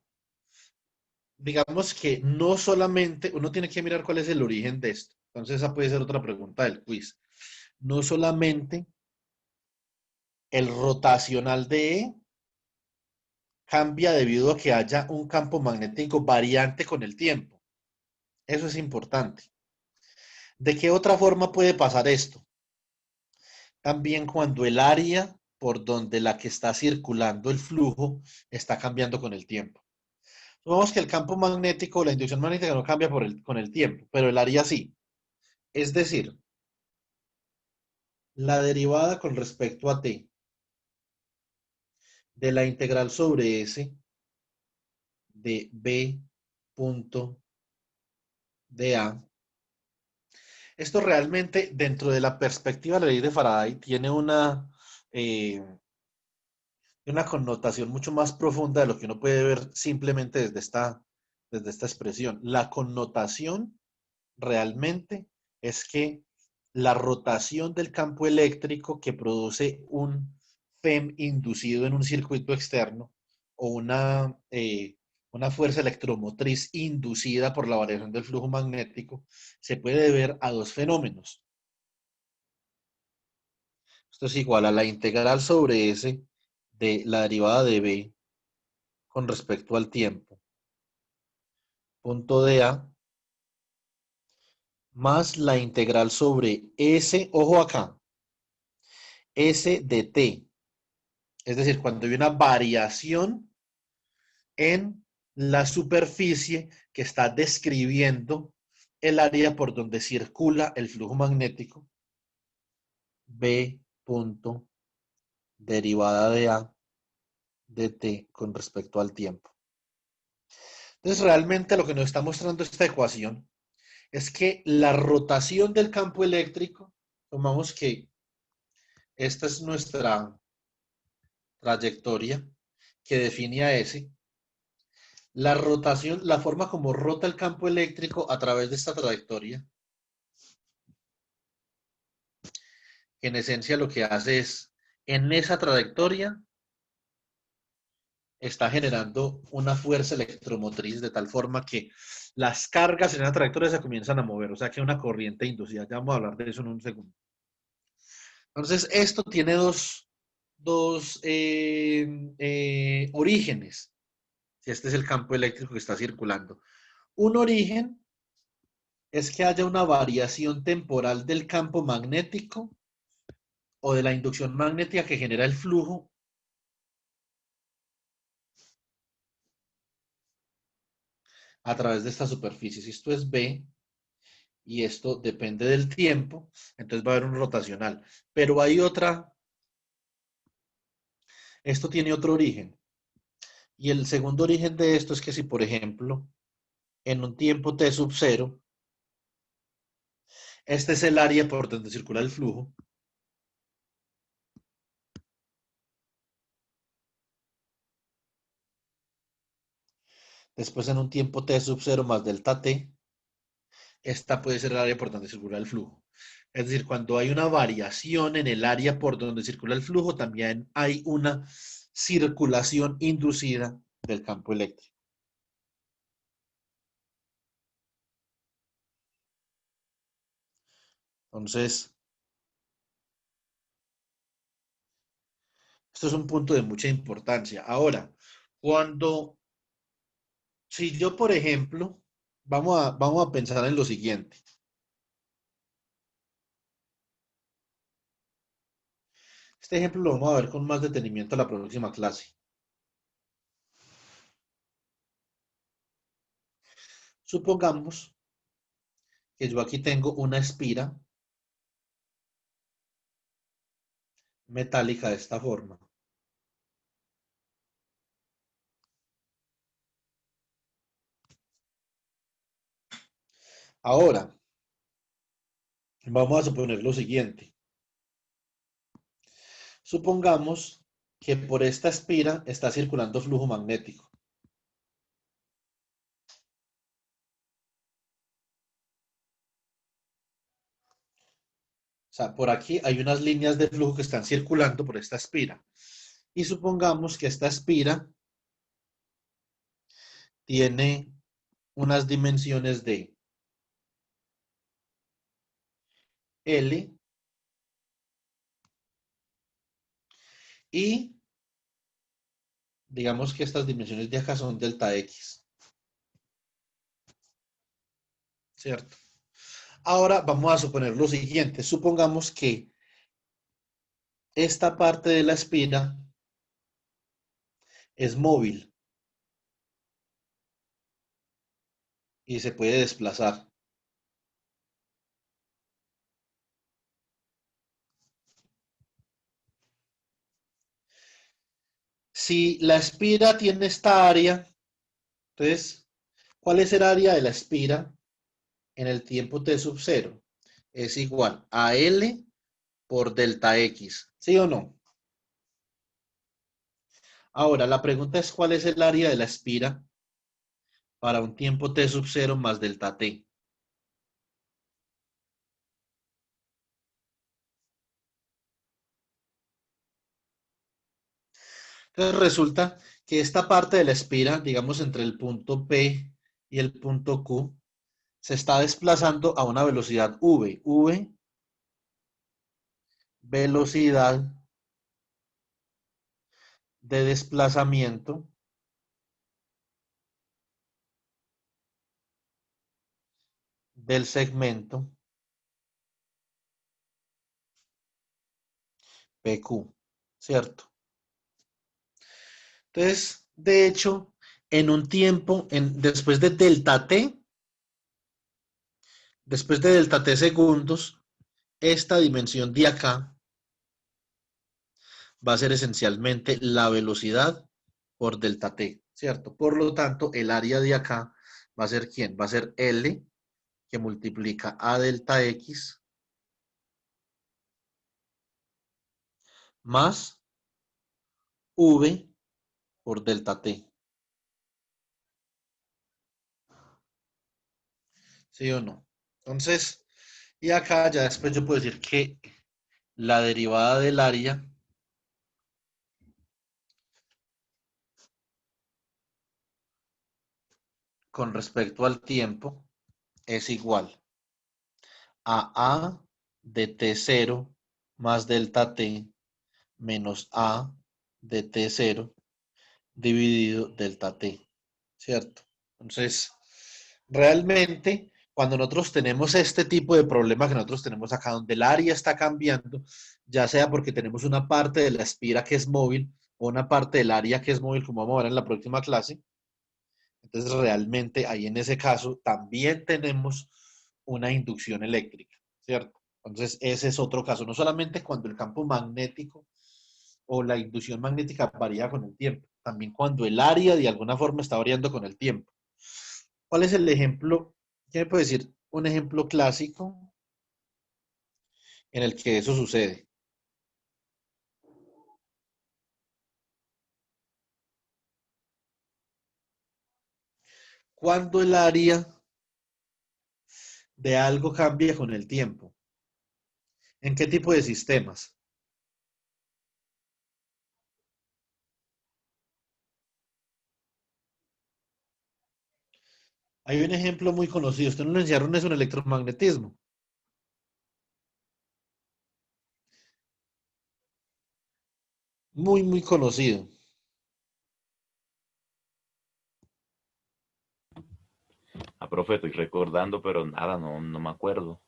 digamos que no solamente, uno tiene que mirar cuál es el origen de esto. Entonces, esa puede ser otra pregunta del quiz. No solamente el rotacional de E cambia debido a que haya un campo magnético variante con el tiempo. Eso es importante. ¿De qué otra forma puede pasar esto? También cuando el área por donde la que está circulando el flujo está cambiando con el tiempo. Supongamos que el campo magnético, la inducción magnética no cambia con el tiempo, pero el área sí. Es decir, la derivada con respecto a t de la integral sobre S de B punto de A. Esto realmente, dentro de la perspectiva de la ley de Faraday, tiene una connotación mucho más profunda de lo que uno puede ver simplemente desde esta expresión. La connotación realmente es que la rotación del campo eléctrico que produce un FEM inducido en un circuito externo o una fuerza electromotriz inducida por la variación del flujo magnético se puede deber a dos fenómenos. Esto es igual a la integral sobre S de la derivada de B con respecto al tiempo, punto de A, más la integral sobre S, ojo acá, S de T. Es decir, cuando hay una variación en la superficie que está describiendo el área por donde circula el flujo magnético, B punto derivada de A de T con respecto al tiempo. Entonces, realmente lo que nos está mostrando esta ecuación es que la rotación del campo eléctrico, tomamos que esta es nuestra trayectoria que define a S. La rotación, la forma como rota el campo eléctrico a través de esta trayectoria, en esencia lo que hace es, en esa trayectoria, está generando una fuerza electromotriz de tal forma que las cargas en esa trayectoria se comienzan a mover, o sea que hay una corriente inducida. Ya vamos a hablar de eso en un segundo. Entonces, esto tiene dos orígenes, si este es el campo eléctrico que está circulando. Un origen es que haya una variación temporal del campo magnético o de la inducción magnética que genera el flujo a través de esta superficie. Si esto es B y esto depende del tiempo, entonces va a haber un rotacional. Pero hay otra, esto tiene otro origen. Y el segundo origen de esto es que si, por ejemplo, en un tiempo t sub 0, este es el área por donde circula el flujo, después en un tiempo t sub 0 más delta t, esta puede ser el área por donde circula el flujo. Es decir, cuando hay una variación en el área por donde circula el flujo, también hay una circulación inducida del campo eléctrico. Entonces, esto es un punto de mucha importancia. Ahora, si yo, por ejemplo, vamos a pensar en lo siguiente. Este ejemplo lo vamos a ver con más detenimiento la próxima clase. Supongamos que yo aquí tengo una espira metálica de esta forma. Ahora, vamos a suponer lo siguiente. Supongamos que por esta espira está circulando flujo magnético. O sea, por aquí hay unas líneas de flujo que están circulando por esta espira. Y supongamos que esta espira tiene unas dimensiones de L y digamos que estas dimensiones de acá son delta X, ¿cierto? Ahora vamos a suponer lo siguiente. Supongamos que esta parte de la espira es móvil y se puede desplazar. Si la espira tiene esta área, entonces, ¿cuál es el área de la espira en el tiempo t sub 0? Es igual a L por delta X, ¿sí o no? Ahora, la pregunta es ¿cuál es el área de la espira para un tiempo t sub 0 más delta t? Entonces resulta que esta parte de la espira, digamos entre el punto P y el punto Q, se está desplazando a una velocidad v. V, velocidad de desplazamiento del segmento PQ, ¿cierto? Entonces, de hecho, en un tiempo, después de delta t segundos, esta dimensión de acá va a ser esencialmente la velocidad por delta t, ¿cierto? Por lo tanto, el área de acá va a ser ¿quién? Va a ser L, que multiplica a delta X, más V por delta T. ¿Sí o no? Entonces, y acá ya después yo puedo decir que la derivada del área con respecto al tiempo es igual a de T0 más delta T menos A de T0 dividido delta T, ¿cierto? Entonces, realmente, cuando nosotros tenemos este tipo de problema que nosotros tenemos acá, donde el área está cambiando, ya sea porque tenemos una parte de la espira que es móvil o una parte del área que es móvil, como vamos a ver en la próxima clase, Entonces, realmente ahí en ese caso también tenemos una inducción eléctrica, ¿cierto? Entonces, ese es otro caso, no solamente cuando el campo magnético o la inducción magnética varía con el tiempo, también cuando el área de alguna forma está variando con el tiempo. ¿Cuál es el ejemplo? ¿Qué me puede decir? Un ejemplo clásico en el que eso sucede. Cuando el área de algo cambia con el tiempo. ¿En qué tipo de sistemas? Hay un ejemplo muy conocido. Usted no le enseñaron eso en electromagnetismo. Muy, muy conocido. Ah, profe, estoy recordando, pero nada, no me acuerdo.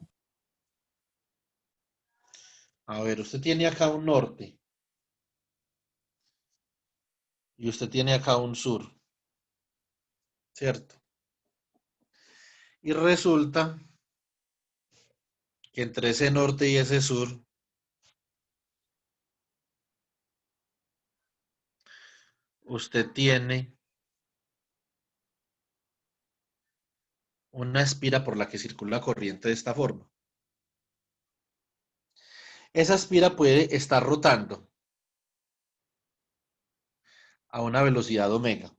A ver, usted tiene acá un norte y usted tiene acá un sur, ¿cierto? Y resulta que entre ese norte y ese sur, usted tiene una espira por la que circula corriente de esta forma. Esa espira puede estar rotando a una velocidad omega.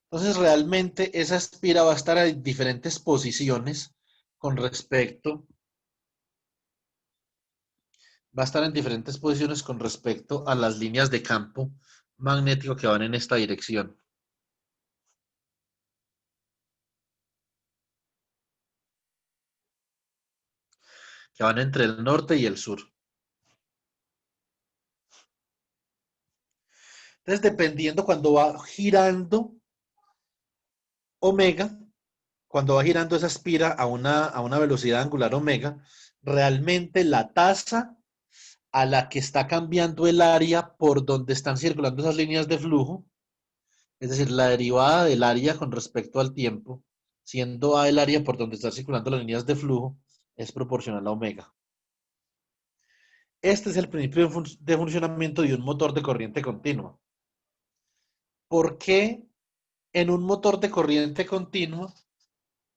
Entonces, realmente esa espira va a estar en diferentes posiciones con respecto, va a estar en diferentes posiciones con respecto a las líneas de campo magnético que van en esta dirección, que van entre el norte y el sur. Entonces, dependiendo cuando va girando omega, cuando va girando esa espira a una velocidad angular omega, realmente la tasa a la que está cambiando el área por donde están circulando esas líneas de flujo, es decir, la derivada del área con respecto al tiempo, siendo A el área por donde están circulando las líneas de flujo, es proporcional a omega. Este es el principio de funcionamiento de un motor de corriente continua. ¿Por qué en un motor de corriente continua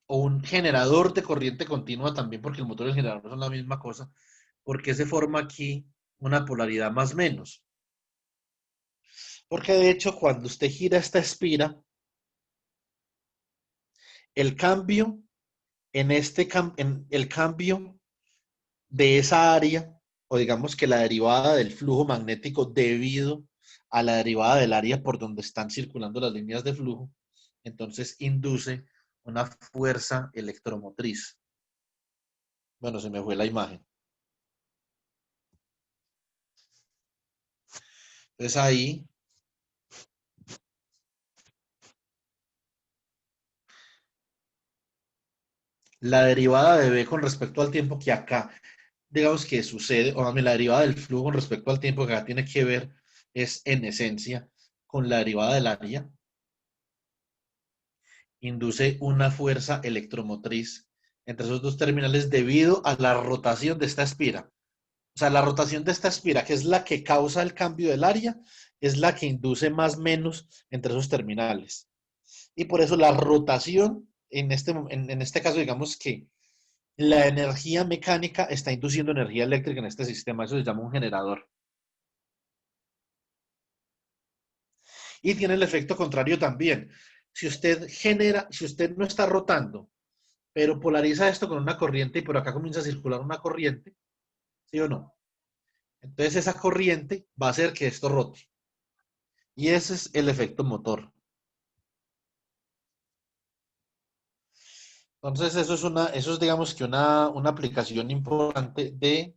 o un generador de corriente continua también, porque el motor y el generador son la misma cosa, porque se forma aquí una polaridad más menos? Porque de hecho, cuando usted gira esta espira, el cambio en el cambio de esa área, o digamos que la derivada del flujo magnético debido a la derivada del área por donde están circulando las líneas de flujo, entonces induce una fuerza electromotriz. Bueno, se me fue la imagen. Entonces ahí la derivada de B con respecto al tiempo que acá, digamos que sucede, o la derivada del flujo con respecto al tiempo que acá tiene que ver es en esencia con la derivada del área, induce una fuerza electromotriz entre esos dos terminales debido a la rotación de esta espira. O sea, la rotación de esta espira, que es la que causa el cambio del área, es la que induce más o menos entre esos terminales. Y por eso la rotación, en este caso, digamos que la energía mecánica está induciendo energía eléctrica en este sistema. Eso se llama un generador. Y tiene el efecto contrario también. Si usted no está rotando, pero polariza esto con una corriente y por acá comienza a circular una corriente, ¿sí o no? Entonces esa corriente va a hacer que esto rote. Y ese es el efecto motor. Entonces eso es digamos que una aplicación importante de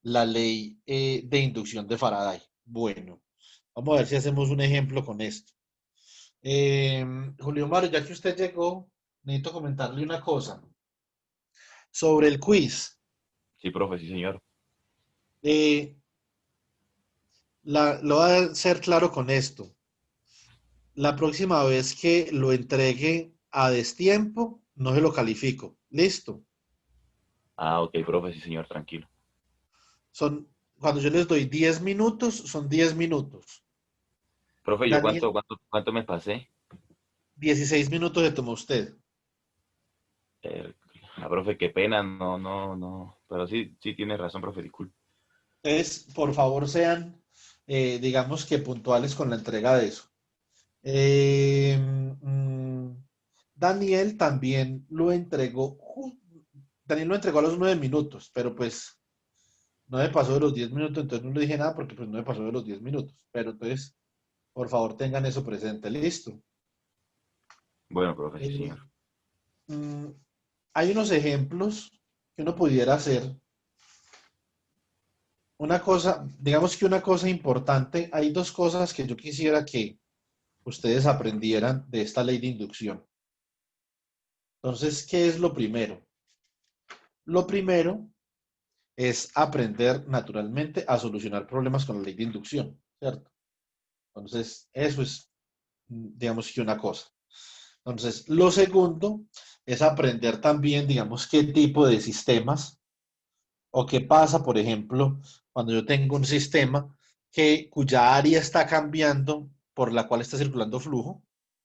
la ley de inducción de Faraday. Bueno, vamos a ver si hacemos un ejemplo con esto. Julio Mario, ya que usted llegó, necesito comentarle una cosa sobre el quiz. Sí, profe, sí, señor. Lo voy a ser claro con esto. La próxima vez que lo entregue a destiempo, no se lo califico. Listo. Ah, ok, profe, sí, señor, tranquilo. Son, cuando yo les doy 10 minutos, son 10 minutos. Profe, ¿yo Daniel, cuánto me pasé? 16 minutos le tomó usted. Eh, profe, qué pena, no. Pero sí, sí tiene razón, profe, disculpe. Entonces, por favor, sean, digamos que puntuales con la entrega de eso. Eh, mm, Daniel también lo entregó, Daniel lo entregó a los 9 minutos, pero pues no me pasó de los 10 minutos, entonces no le dije nada porque pues no me pasó de los 10 minutos. Pero entonces, por favor, tengan eso presente. Listo. Bueno, profe, sí, Eh, señor. mm, Hay unos ejemplos que uno pudiera hacer. Una cosa, digamos que una cosa importante, hay dos cosas que yo quisiera que ustedes aprendieran de esta ley de inducción. Entonces, ¿qué es lo primero? Lo primero es aprender naturalmente a solucionar problemas con la ley de inducción, ¿cierto? Entonces, eso es, digamos que una cosa. Entonces, lo segundo es aprender también, digamos, qué tipo de sistemas o qué pasa, por ejemplo, cuando yo tengo un sistema cuya área está cambiando por la cual está circulando flujo,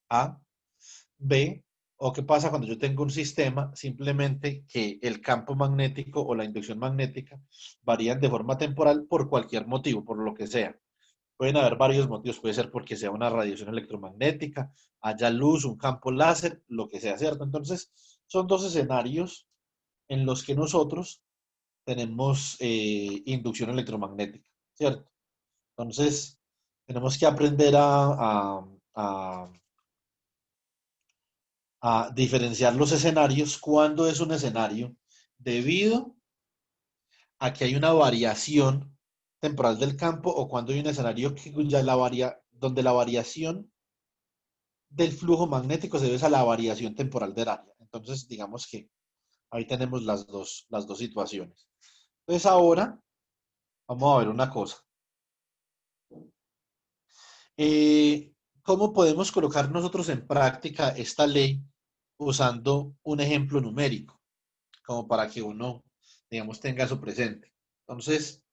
A, B, o qué pasa cuando yo tengo un sistema simplemente que el campo magnético o la inducción magnética varían de forma temporal por cualquier motivo, por lo que sea. Pueden haber varios motivos, puede ser porque sea una radiación electromagnética, haya luz, un campo láser, lo que sea, ¿cierto? Entonces, son dos escenarios en los que nosotros tenemos inducción electromagnética, ¿cierto? Entonces, tenemos que aprender a a diferenciar los escenarios, cuando es un escenario debido a que hay una variación temporal del campo o cuando hay un escenario donde la variación del flujo magnético se debe a la variación temporal del área. Entonces, digamos que ahí tenemos las dos situaciones. Entonces, ahora vamos a ver una cosa. ¿Cómo podemos colocar nosotros en práctica esta ley usando un ejemplo numérico? Como para que uno, digamos, tenga eso presente. Entonces,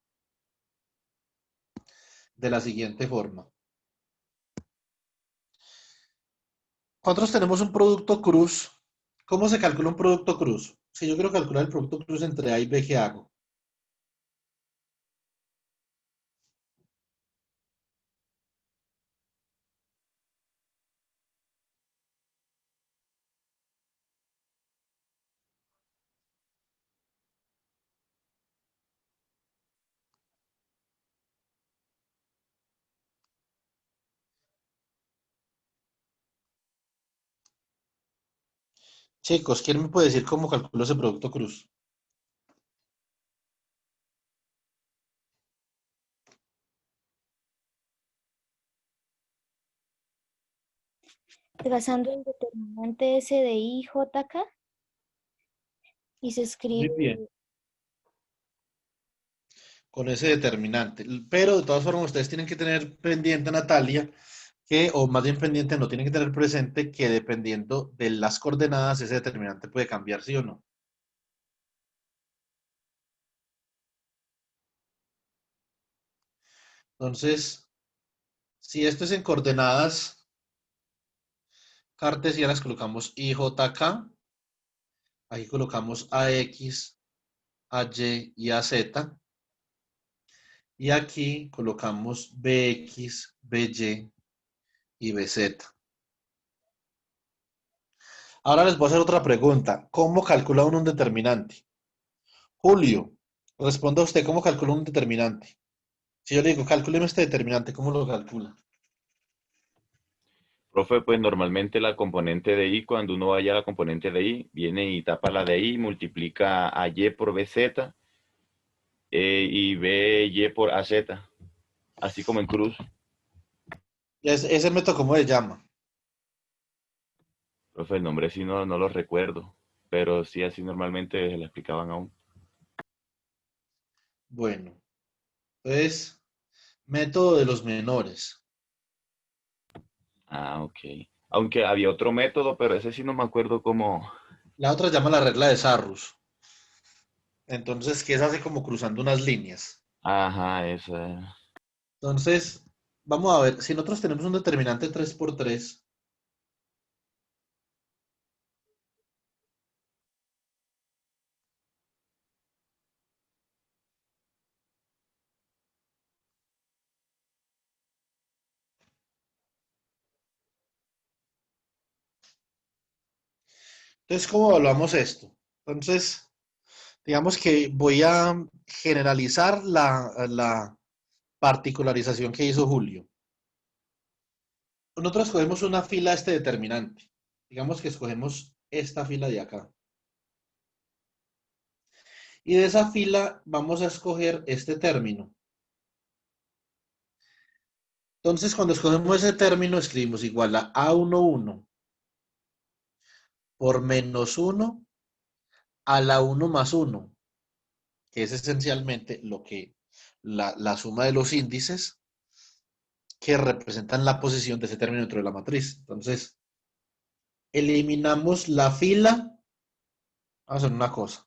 de la siguiente forma. Nosotros tenemos un producto cruz. ¿Cómo se calcula un producto cruz? Si yo quiero calcular el producto cruz entre A y B, ¿qué hago? Chicos, ¿quién me puede decir cómo calculo ese producto cruz? Trazando el determinante S de I, J, K y se Muy escribe, bien. Con ese determinante. Pero de todas formas, ustedes tienen que tener pendiente, Natalia, o más bien pendiente, no tienen que tener presente que dependiendo de las coordenadas, ese determinante puede cambiar, sí o no. Entonces, si esto es en coordenadas cartesianas, colocamos IJK, aquí colocamos AX, AY y AZ, y aquí colocamos BX, BY y BZ. Ahora les voy a hacer otra pregunta. ¿Cómo calcula uno un determinante? Julio, responda usted cómo calcula un determinante. Si yo le digo, calculeme este determinante, ¿cómo lo calcula? Profe, pues normalmente la componente de I, cuando uno vaya a la componente de I, viene y tapa la de I, multiplica a Y por BZ y BY por AZ, así como en cruz. Ese método, ¿cómo se llama? Profe, el nombre sí no lo recuerdo, pero sí así normalmente se le explicaban aún. Bueno, entonces, método de los menores. Ah, ok. Aunque había otro método, pero ese sí no me acuerdo cómo. La otra se llama la regla de Sarrus. Entonces, que es así como cruzando unas líneas. Ajá, esa. Entonces, vamos a ver, si nosotros tenemos un determinante 3 por 3, entonces, ¿cómo evaluamos esto? Entonces, digamos que voy a generalizar la particularización que hizo Julio. Nosotros escogemos una fila de este determinante. Digamos que escogemos esta fila de acá. Y de esa fila vamos a escoger este término. Entonces, cuando escogemos ese término, escribimos igual a A11 por menos 1 a la 1 más 1, que es esencialmente lo que la suma de los índices que representan la posición de ese término dentro de la matriz. Entonces, eliminamos la fila. Vamos a hacer una cosa.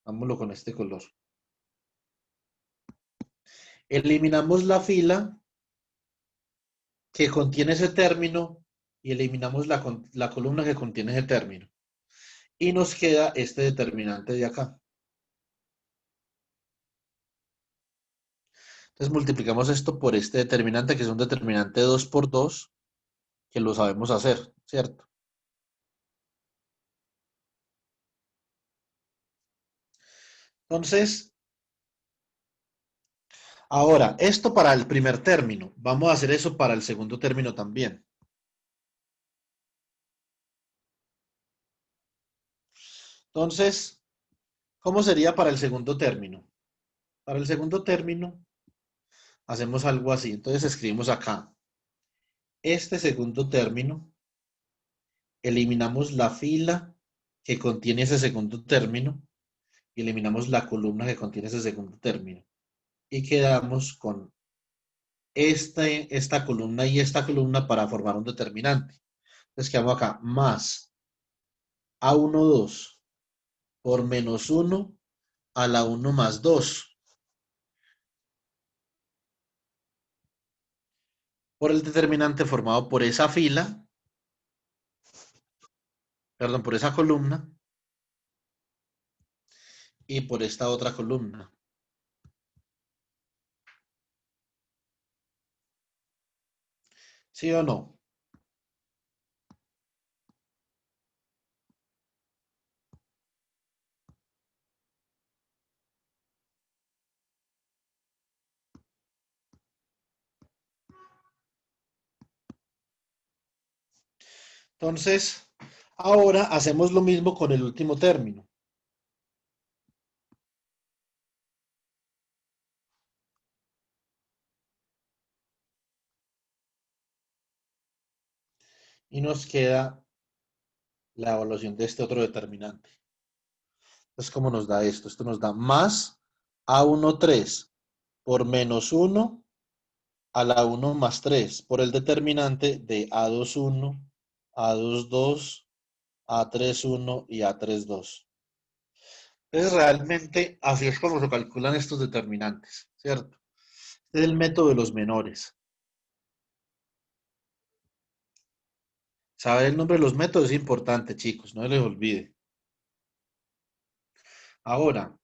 Vámonos con este color. Eliminamos la fila que contiene ese término y eliminamos la columna que contiene ese término. Y nos queda este determinante de acá. Entonces multiplicamos esto por este determinante, que es un determinante 2 por 2, que lo sabemos hacer, ¿cierto? Entonces, ahora, esto para el primer término. Vamos a hacer eso para el segundo término también. Entonces, ¿cómo sería para el segundo término? Para el segundo término, hacemos algo así. Entonces, escribimos acá. Este segundo término, eliminamos la fila que contiene ese segundo término y eliminamos la columna que contiene ese segundo término. Y quedamos con esta columna y esta columna para formar un determinante. Entonces quedamos acá, más A12 por menos 1 a la 1 más 2 por el determinante formado por esa fila, perdón, por esa columna y por esta otra columna. ¿Sí o no? Entonces, ahora hacemos lo mismo con el último término. Y nos queda la evaluación de este otro determinante. Entonces, ¿cómo nos da esto? Esto nos da más A13 por menos 1 a la 1 más 3 por el determinante de A21, A22, A31 y A32. Entonces, realmente así es como se calculan estos determinantes, ¿cierto? Este es el método de los menores. Saber el nombre de los métodos es importante, chicos, no se les olvide. Ahora,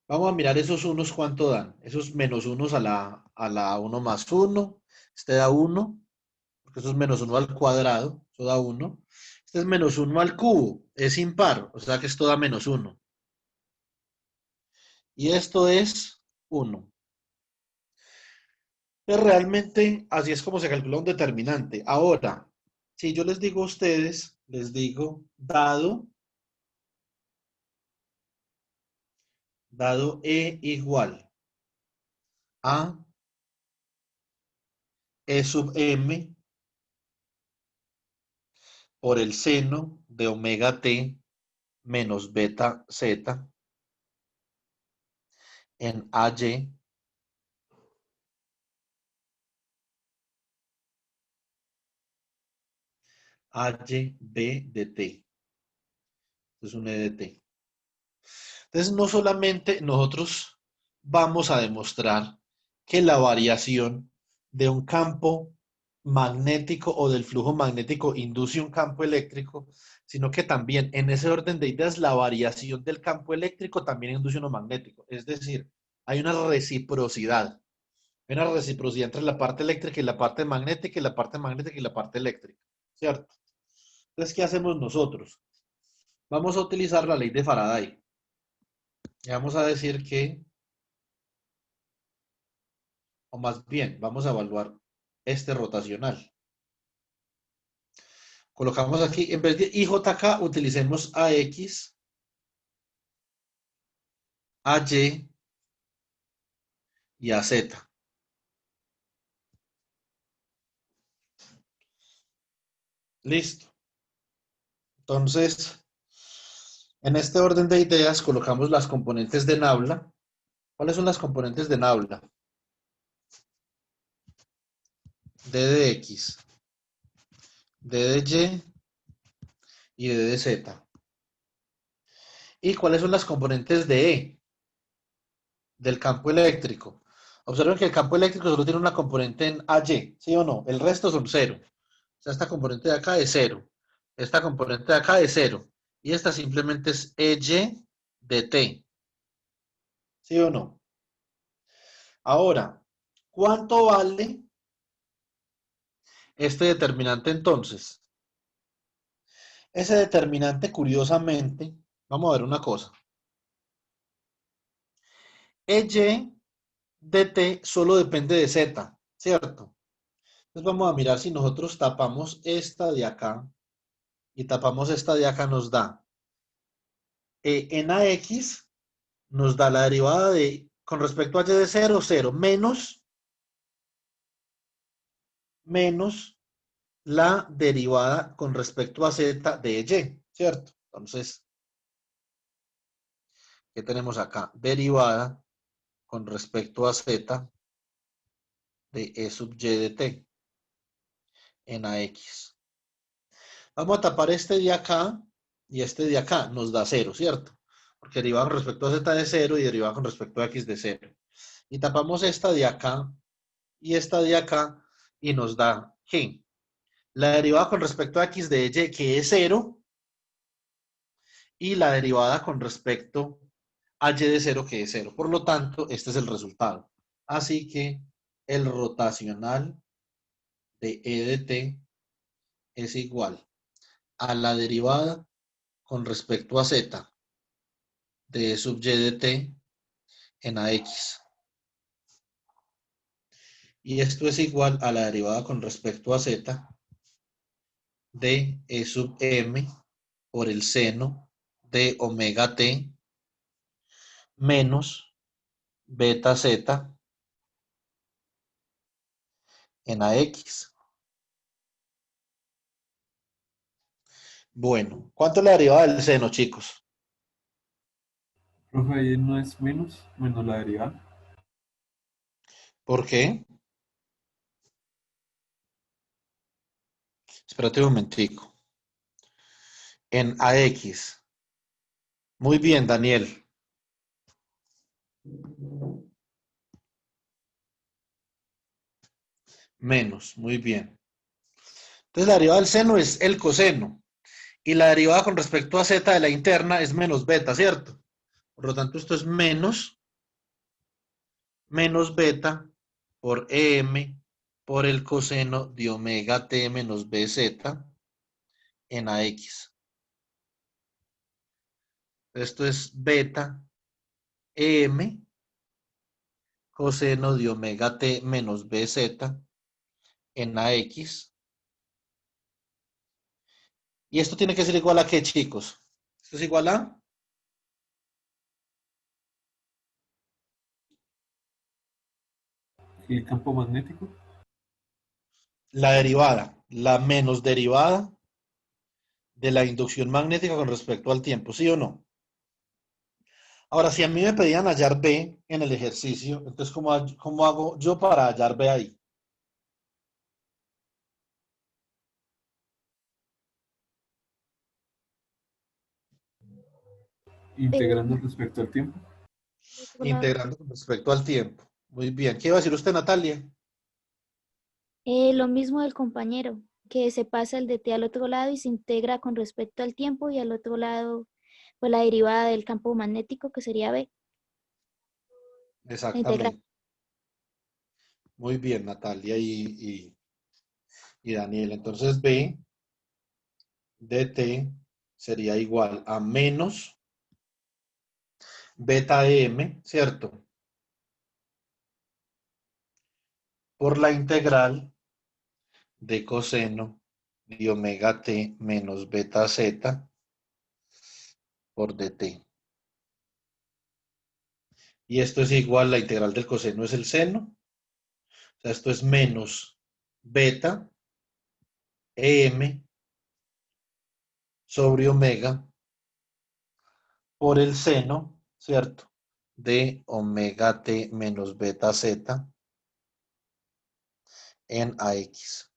vamos a mirar esos unos cuánto dan. Esos menos unos a la 1 más 1. Este da 1, porque eso es menos 1 al cuadrado, eso da 1. Este es menos 1 al cubo, es impar, o sea que esto da menos 1. Y esto es 1. Pues realmente así es como se calcula un determinante. Ahora, si yo les digo a ustedes, les digo dado E igual a E sub m por el seno de omega t menos beta z en AY, HB de T. Esto es un E de T. Entonces, no solamente nosotros vamos a demostrar que la variación de un campo magnético o del flujo magnético induce un campo eléctrico, sino que también en ese orden de ideas la variación del campo eléctrico también induce uno magnético. Es decir, hay una reciprocidad. Hay una reciprocidad entre la parte eléctrica y la parte magnética y la parte magnética y la parte eléctrica. ¿Cierto? Entonces, ¿qué hacemos nosotros? Vamos a utilizar la ley de Faraday. Y vamos a decir que, o más bien, vamos a evaluar este rotacional. Colocamos aquí, en vez de IJK, utilicemos AX, AY y AZ. Listo. Entonces, en este orden de ideas, colocamos las componentes de Nabla. ¿Cuáles son las componentes de Nabla? D de X, D de Y D de Z. ¿Y cuáles son las componentes de E? Del campo eléctrico. Observen que el campo eléctrico solo tiene una componente en AY, ¿sí o no? El resto son cero. O sea, esta componente de acá es cero. Esta componente de acá es cero. Y esta simplemente es EY de T. ¿Sí o no? Ahora, ¿cuánto vale este determinante entonces? Ese determinante, curiosamente, vamos a ver una cosa. EY de T solo depende de Z, ¿cierto? Entonces vamos a mirar si nosotros tapamos esta de acá y tapamos esta de acá, nos da en AX, nos da la derivada de, con respecto a Y de 0, 0, menos la derivada con respecto a Z de Y, ¿cierto? Entonces, ¿qué tenemos acá? Derivada con respecto a Z de E sub Y de T en AX. Vamos a tapar este de acá y este de acá, nos da 0, ¿cierto? Porque derivada con respecto a Z de 0 y derivada con respecto a X de 0. Y tapamos esta de acá y esta de acá y nos da ¿qué? La derivada con respecto a X de Y, que es 0, y la derivada con respecto a Y de 0, que es 0. Por lo tanto, este es el resultado. Así que el rotacional de E de T es igual a la derivada con respecto a Z de E sub Y de T en AX. Y esto es igual a la derivada con respecto a Z de E sub M por el seno de omega T menos beta Z en AX. Bueno, ¿cuánto es la derivada del seno, chicos? Profe, ahí no es menos la derivada. ¿Por qué? Espérate un momentico. En AX. Muy bien, Daniel. Menos, muy bien. Entonces la derivada del seno es el coseno. Y la derivada con respecto a Z de la interna es menos beta, ¿cierto? Por lo tanto, esto es menos beta por EM por el coseno de omega T menos BZ en AX. Esto es beta EM coseno de omega T menos BZ en AX. Y esto tiene que ser igual a ¿qué, chicos? Esto es igual a El campo magnético. la derivada, la menos derivada de la inducción magnética con respecto al tiempo, ¿sí o no? Ahora, si a mí me pedían hallar B en el ejercicio, entonces, ¿cómo hago yo para hallar B ahí? Integrando respecto al tiempo. Otro lado. Integrando con respecto al tiempo. Muy bien. ¿Qué iba a decir usted, Natalia? Lo mismo del compañero, que se pasa el de t al otro lado y se integra con respecto al tiempo y al otro lado, pues la derivada del campo magnético que sería B. La integra. Exactamente. Muy bien, Natalia y Daniel. Entonces B de T sería igual a menos beta M, ¿cierto? Por la integral de coseno de omega T menos beta Z por dt. Y esto es igual, la integral del coseno es el seno. O sea, esto es menos beta M sobre omega por el seno, ¿cierto? De omega T menos beta Z en AX.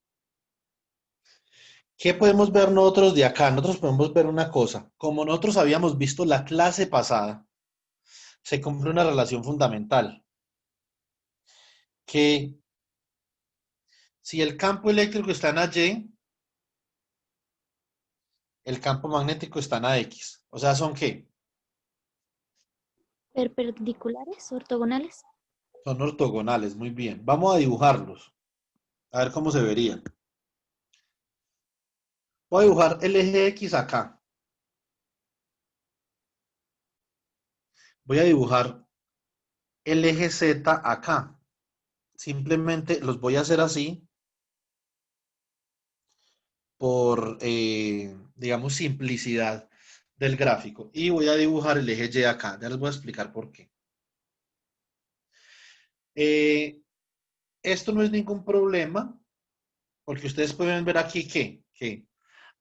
¿Qué podemos ver nosotros de acá? Nosotros podemos ver una cosa. Como nosotros habíamos visto la clase pasada, se cumple una relación fundamental. Que si el campo eléctrico está en AY, el campo magnético está en AX. O sea, ¿son qué? Perpendiculares, ortogonales. Son ortogonales, muy bien. Vamos a dibujarlos, a ver cómo se verían. Voy a dibujar el eje X acá. Voy a dibujar el eje Z acá. Simplemente los voy a hacer así por, digamos, simplicidad del gráfico. Y voy a dibujar el eje Y acá. Ya les voy a explicar por qué. Esto no es ningún problema, porque ustedes pueden ver aquí que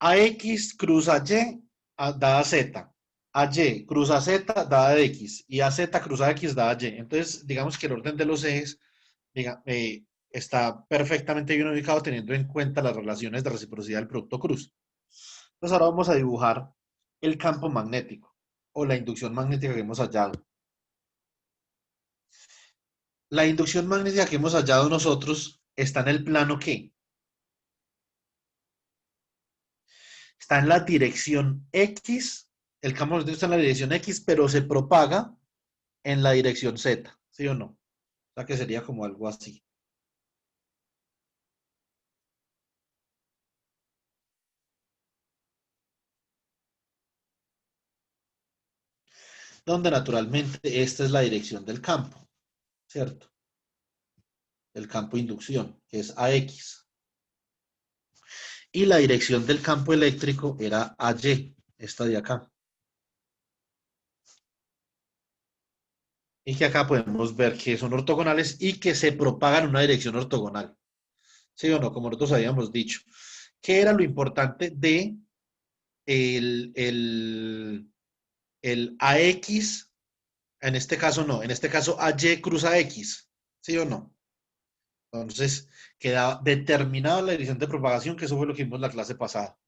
AX cruza Y da a Z. AY cruza Z da a X. Y AZ cruza X da a Y. Entonces, digamos que el orden de los ejes está perfectamente bien ubicado teniendo en cuenta las relaciones de reciprocidad del producto cruz. Entonces ahora vamos a dibujar el campo magnético o la inducción magnética que hemos hallado. La inducción magnética que hemos hallado nosotros está en el plano ¿qué? Está en la dirección X, el campo magnético está en la dirección X, pero se propaga en la dirección Z, ¿sí o no? O sea que sería como algo así. Donde naturalmente esta es la dirección del campo, ¿cierto? El campo de inducción, que es AX. Y la dirección del campo eléctrico era AY, esta de acá. Y que acá podemos ver que son ortogonales y que se propagan en una dirección ortogonal. ¿Sí o no? Como nosotros habíamos dicho. ¿Qué era lo importante de el AX? En este caso no, en este caso AY cruza X. ¿Sí o no? Entonces, queda determinada la dirección de propagación, que eso fue lo que vimos en la clase pasada.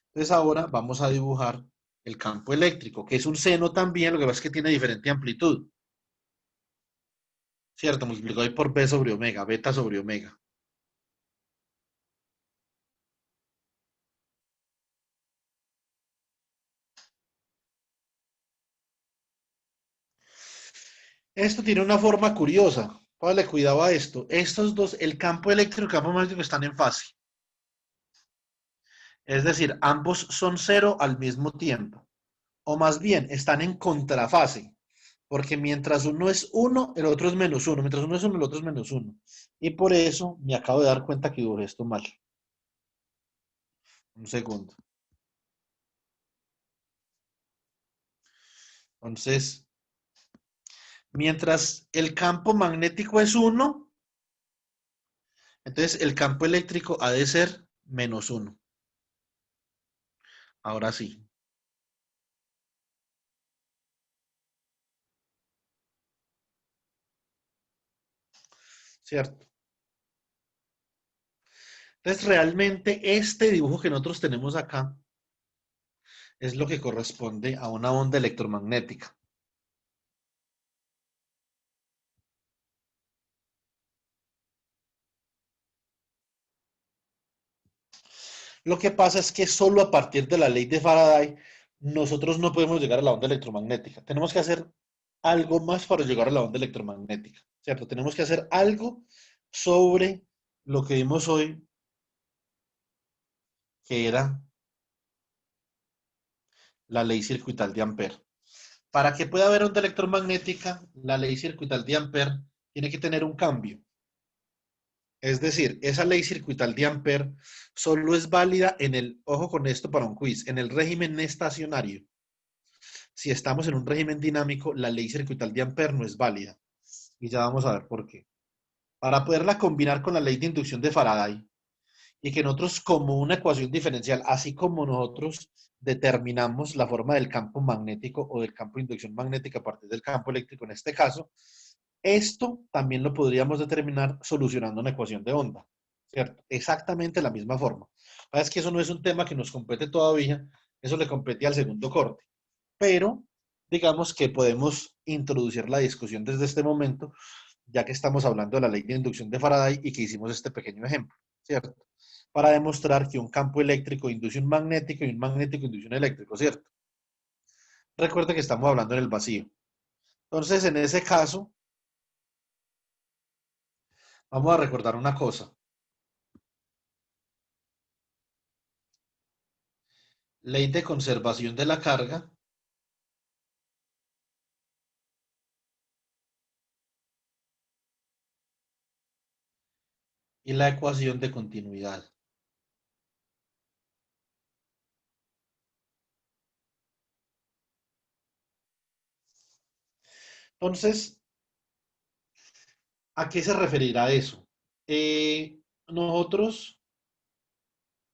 Entonces ahora vamos a dibujar el campo eléctrico, que es un seno también, lo que pasa es que tiene diferente amplitud. ¿Cierto? Multiplicado ahí por B sobre omega, beta sobre omega. Esto tiene una forma curiosa. Póngale cuidado a esto. Estos dos, el campo eléctrico y el campo magnético están en fase. Es decir, ambos son cero al mismo tiempo. O más bien, están en contrafase. Porque mientras uno es uno, el otro es menos uno. Mientras uno es uno, el otro es menos uno. Y por eso me acabo de dar cuenta que dibujé esto mal. Un segundo. Entonces, mientras el campo magnético es uno, entonces el campo eléctrico ha de ser menos uno. Ahora sí. ¿Cierto? Entonces, realmente este dibujo que nosotros tenemos acá es lo que corresponde a una onda electromagnética. Lo que pasa es que solo a partir de la ley de Faraday nosotros no podemos llegar a la onda electromagnética. Tenemos que hacer algo más para llegar a la onda electromagnética, ¿cierto? Tenemos que hacer algo sobre lo que vimos hoy, que era la ley circuital de Ampère. Para que pueda haber onda electromagnética, la ley circuital de Ampère tiene que tener un cambio. Es decir, esa ley circuital de Ampère solo es válida en el, ojo con esto para un quiz, en el régimen estacionario. Si estamos en un régimen dinámico, la ley circuital de Ampère no es válida. Y ya vamos a ver por qué. Para poderla combinar con la ley de inducción de Faraday, y que nosotros como una ecuación diferencial, así como nosotros determinamos la forma del campo magnético o del campo de inducción magnética a partir del campo eléctrico en este caso, esto también lo podríamos determinar solucionando una ecuación de onda, ¿cierto? Exactamente la misma forma. Es que eso no es un tema que nos compete todavía, eso le compete al segundo corte, pero digamos que podemos introducir la discusión desde este momento, ya que estamos hablando de la ley de inducción de Faraday y que hicimos este pequeño ejemplo, ¿cierto? Para demostrar que un campo eléctrico induce un magnético y un magnético induce un eléctrico, ¿cierto? Recuerda que estamos hablando en el vacío. Entonces, en ese caso, vamos a recordar una cosa. Ley de conservación de la carga y la ecuación de continuidad. Entonces, ¿a qué se referirá eso? Nosotros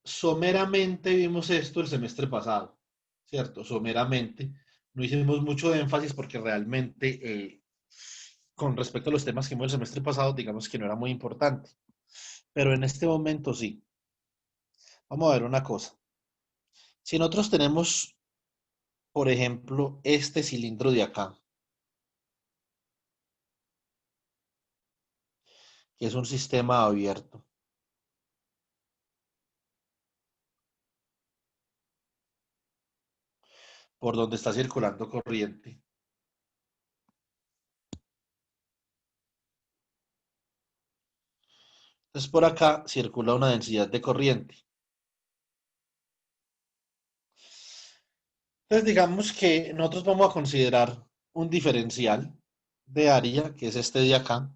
someramente vimos esto el semestre pasado, ¿cierto? Someramente. No hicimos mucho énfasis porque realmente, con respecto a los temas que vimos el semestre pasado, digamos que no era muy importante. Pero en este momento sí. Vamos a ver una cosa. Si nosotros tenemos, por ejemplo, este cilindro de acá, que es un sistema abierto, por donde está circulando corriente. Entonces por acá circula una densidad de corriente. Entonces digamos que nosotros vamos a considerar un diferencial de área, que es este de acá,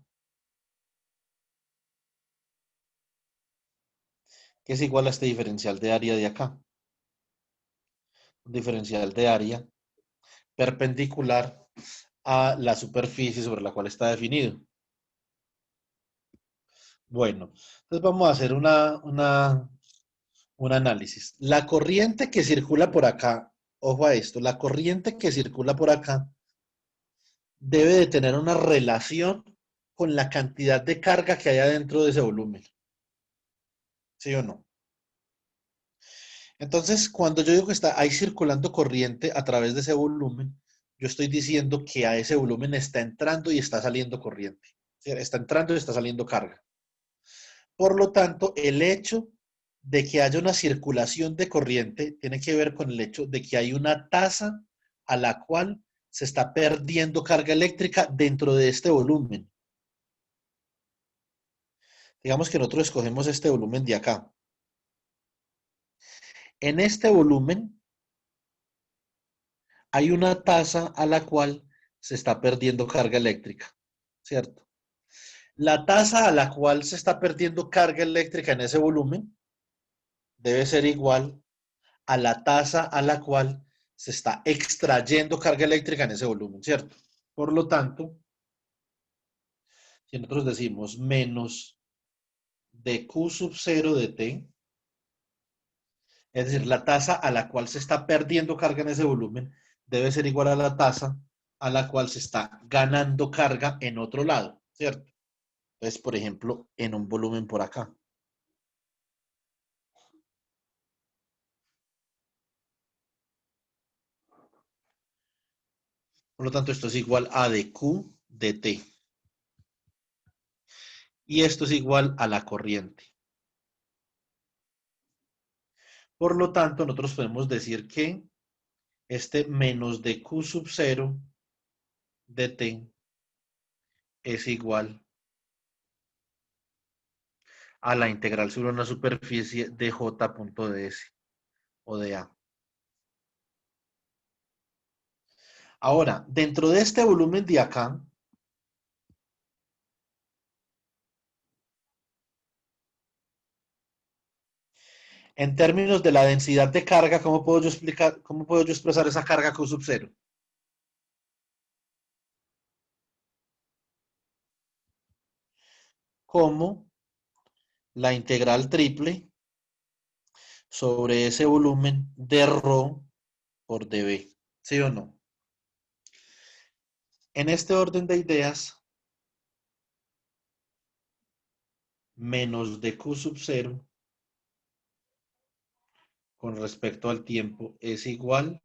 que es igual a este diferencial de área de acá. Un diferencial de área perpendicular a la superficie sobre la cual está definido. Bueno, entonces vamos a hacer un análisis. La corriente que circula por acá, ojo a esto, la corriente que circula por acá debe de tener una relación con la cantidad de carga que haya dentro de ese volumen. ¿Sí o no? Entonces, cuando yo digo que está ahí circulando corriente a través de ese volumen, yo estoy diciendo que a ese volumen está entrando y está saliendo corriente. ¿Sí? Está entrando y está saliendo carga. Por lo tanto, el hecho de que haya una circulación de corriente tiene que ver con el hecho de que hay una tasa a la cual se está perdiendo carga eléctrica dentro de este volumen. Digamos que nosotros escogemos este volumen de acá. En este volumen hay una tasa a la cual se está perdiendo carga eléctrica, ¿cierto? La tasa a la cual se está perdiendo carga eléctrica en ese volumen debe ser igual a la tasa a la cual se está extrayendo carga eléctrica en ese volumen, ¿cierto? Por lo tanto, si nosotros decimos menos de Q sub 0 de T, es decir, la tasa a la cual se está perdiendo carga en ese volumen debe ser igual a la tasa a la cual se está ganando carga en otro lado, ¿cierto? Entonces, por ejemplo, en un volumen por acá. Por lo tanto, esto es igual a de Q de T. Y esto es igual a la corriente. Por lo tanto, nosotros podemos decir que este menos de Q sub 0 de T es igual a la integral sobre una superficie de J.ds o de A. Ahora, dentro de este volumen de acá, en términos de la densidad de carga, ¿cómo puedo yo expresar esa carga Q sub 0? Como la integral triple sobre ese volumen de ρ por dB. ¿Sí o no? En este orden de ideas, menos de Q sub 0 con respecto al tiempo es igual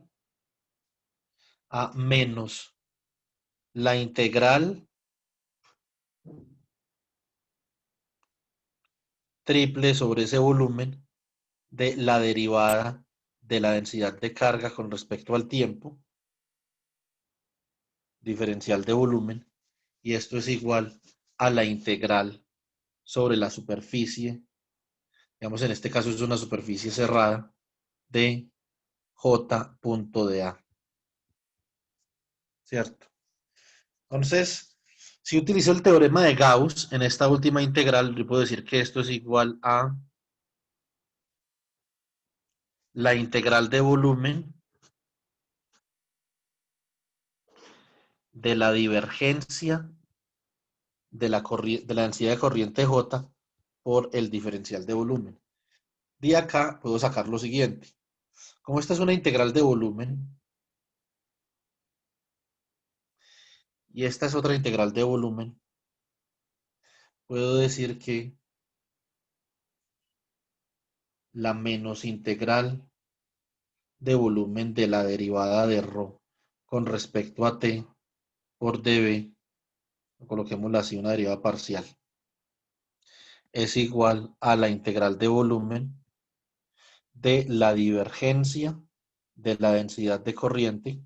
a menos la integral triple sobre ese volumen de la derivada de la densidad de carga con respecto al tiempo, diferencial de volumen, y esto es igual a la integral sobre la superficie, digamos en este caso es una superficie cerrada, de J punto de A. ¿Cierto? Entonces, si utilizo el teorema de Gauss en esta última integral, yo puedo decir que esto es igual a la integral de volumen de la divergencia de la densidad de corriente J por el diferencial de volumen. De acá puedo sacar lo siguiente. Como esta es una integral de volumen y esta es otra integral de volumen, puedo decir que la menos integral de volumen de la derivada de ρ con respecto a t por dB, coloquémosla así, una derivada parcial, es igual a la integral de volumen de la divergencia de la densidad de corriente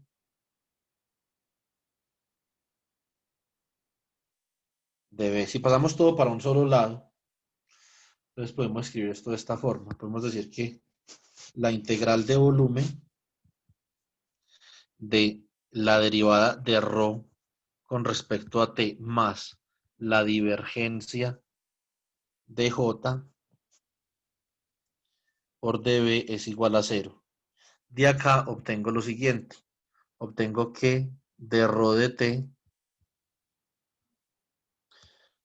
dB. Si pasamos todo para un solo lado, entonces podemos escribir esto de esta forma. Podemos decir que la integral de volumen de la derivada de ρ con respecto a t más la divergencia de j por dB es igual a 0. De acá obtengo lo siguiente. Obtengo que de ρ de t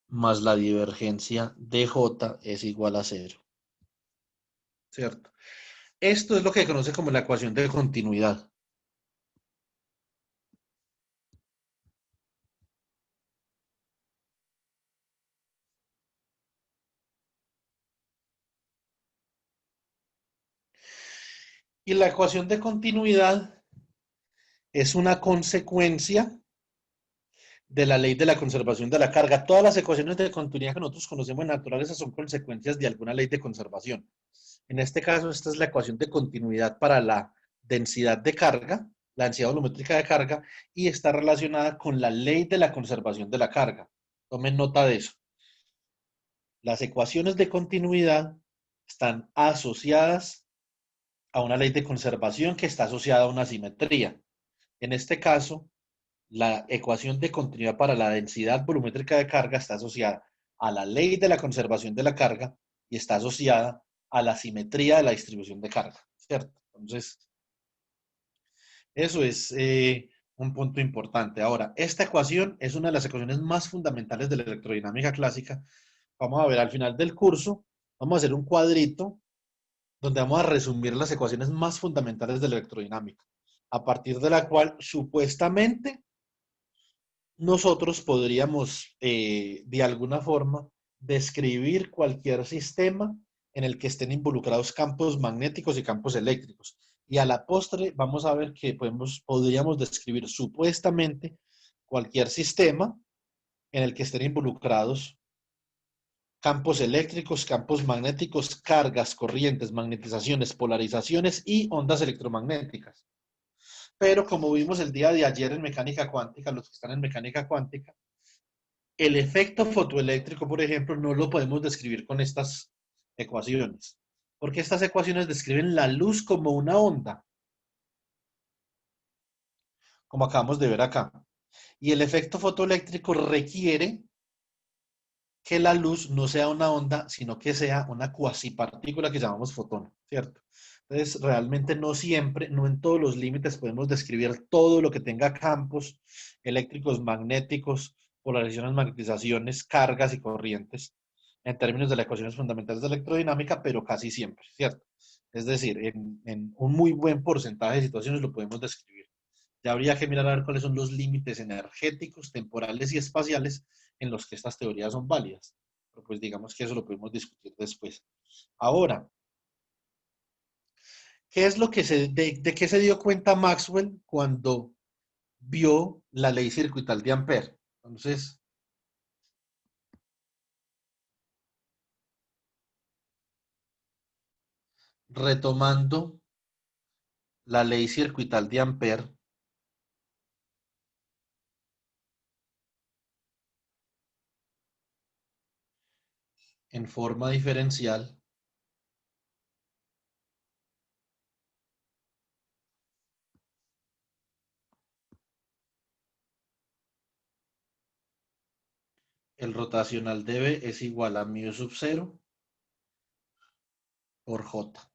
más la divergencia de j es igual a 0. ¿Cierto? Esto es lo que se conoce como la ecuación de continuidad. Y la ecuación de continuidad es una consecuencia de la ley de la conservación de la carga. Todas las ecuaciones de continuidad que nosotros conocemos en naturaleza son consecuencias de alguna ley de conservación. En este caso, esta es la ecuación de continuidad para la densidad de carga, la densidad volumétrica de carga, y está relacionada con la ley de la conservación de la carga. Tomen nota de eso. Las ecuaciones de continuidad están asociadas a una ley de conservación que está asociada a una simetría. En este caso, la ecuación de continuidad para la densidad volumétrica de carga está asociada a la ley de la conservación de la carga y está asociada a la simetría de la distribución de carga, ¿cierto? Entonces, eso es un punto importante. Ahora, esta ecuación es una de las ecuaciones más fundamentales de la electrodinámica clásica. Vamos a ver al final del curso, vamos a hacer un cuadrito donde vamos a resumir las ecuaciones más fundamentales de la electrodinámica, a partir de la cual supuestamente nosotros podríamos de alguna forma describir cualquier sistema en el que estén involucrados campos magnéticos y campos eléctricos. Y a la postre vamos a ver que podríamos describir supuestamente cualquier sistema en el que estén involucrados campos eléctricos, campos magnéticos, cargas, corrientes, magnetizaciones, polarizaciones y ondas electromagnéticas. Pero como vimos el día de ayer en mecánica cuántica, los que están en mecánica cuántica, el efecto fotoeléctrico, por ejemplo, no lo podemos describir con estas ecuaciones, porque estas ecuaciones describen la luz como una onda, como acabamos de ver acá. Y el efecto fotoeléctrico requiere que la luz no sea una onda, sino que sea una cuasipartícula que llamamos fotón, ¿cierto? Entonces, realmente no siempre, no en todos los límites podemos describir todo lo que tenga campos eléctricos, magnéticos, polarizaciones, magnetizaciones, cargas y corrientes en términos de las ecuaciones fundamentales de electrodinámica, pero casi siempre, ¿cierto? Es decir, en un muy buen porcentaje de situaciones lo podemos describir. Ya habría que mirar a ver cuáles son los límites energéticos, temporales y espaciales en los que estas teorías son válidas. Pero pues digamos que eso lo podemos discutir después. Ahora, ¿qué es lo que de qué se dio cuenta Maxwell cuando vio la ley circuital de Ampère? Entonces, retomando la ley circuital de Ampère, en forma diferencial, el rotacional de B es igual a mu sub 0 por J.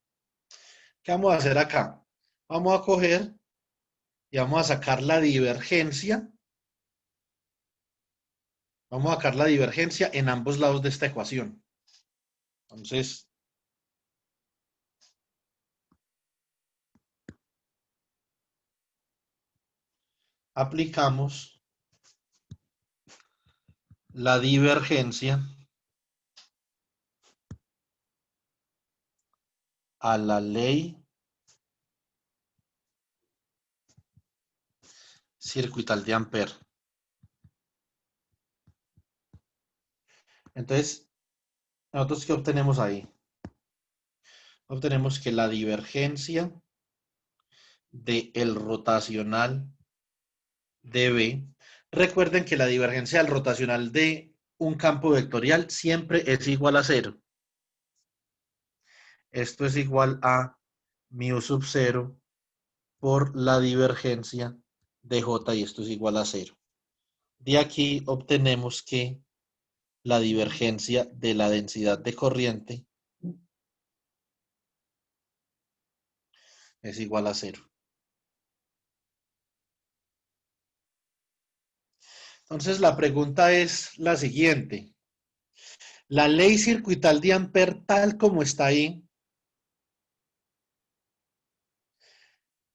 ¿Qué vamos a hacer acá? Vamos a coger y vamos a sacar la divergencia. Vamos a sacar la divergencia en ambos lados de esta ecuación. Entonces, aplicamos la divergencia a la ley circuital de Ampère. Entonces, ¿nosotros qué obtenemos ahí? Obtenemos que la divergencia del rotacional de B, recuerden que la divergencia del rotacional de un campo vectorial siempre es igual a 0. Esto es igual a mu sub 0 por la divergencia de J y esto es igual a 0. De aquí obtenemos que la divergencia de la densidad de corriente es igual a 0. Entonces la pregunta es la siguiente. La ley circuital de Ampère tal como está ahí,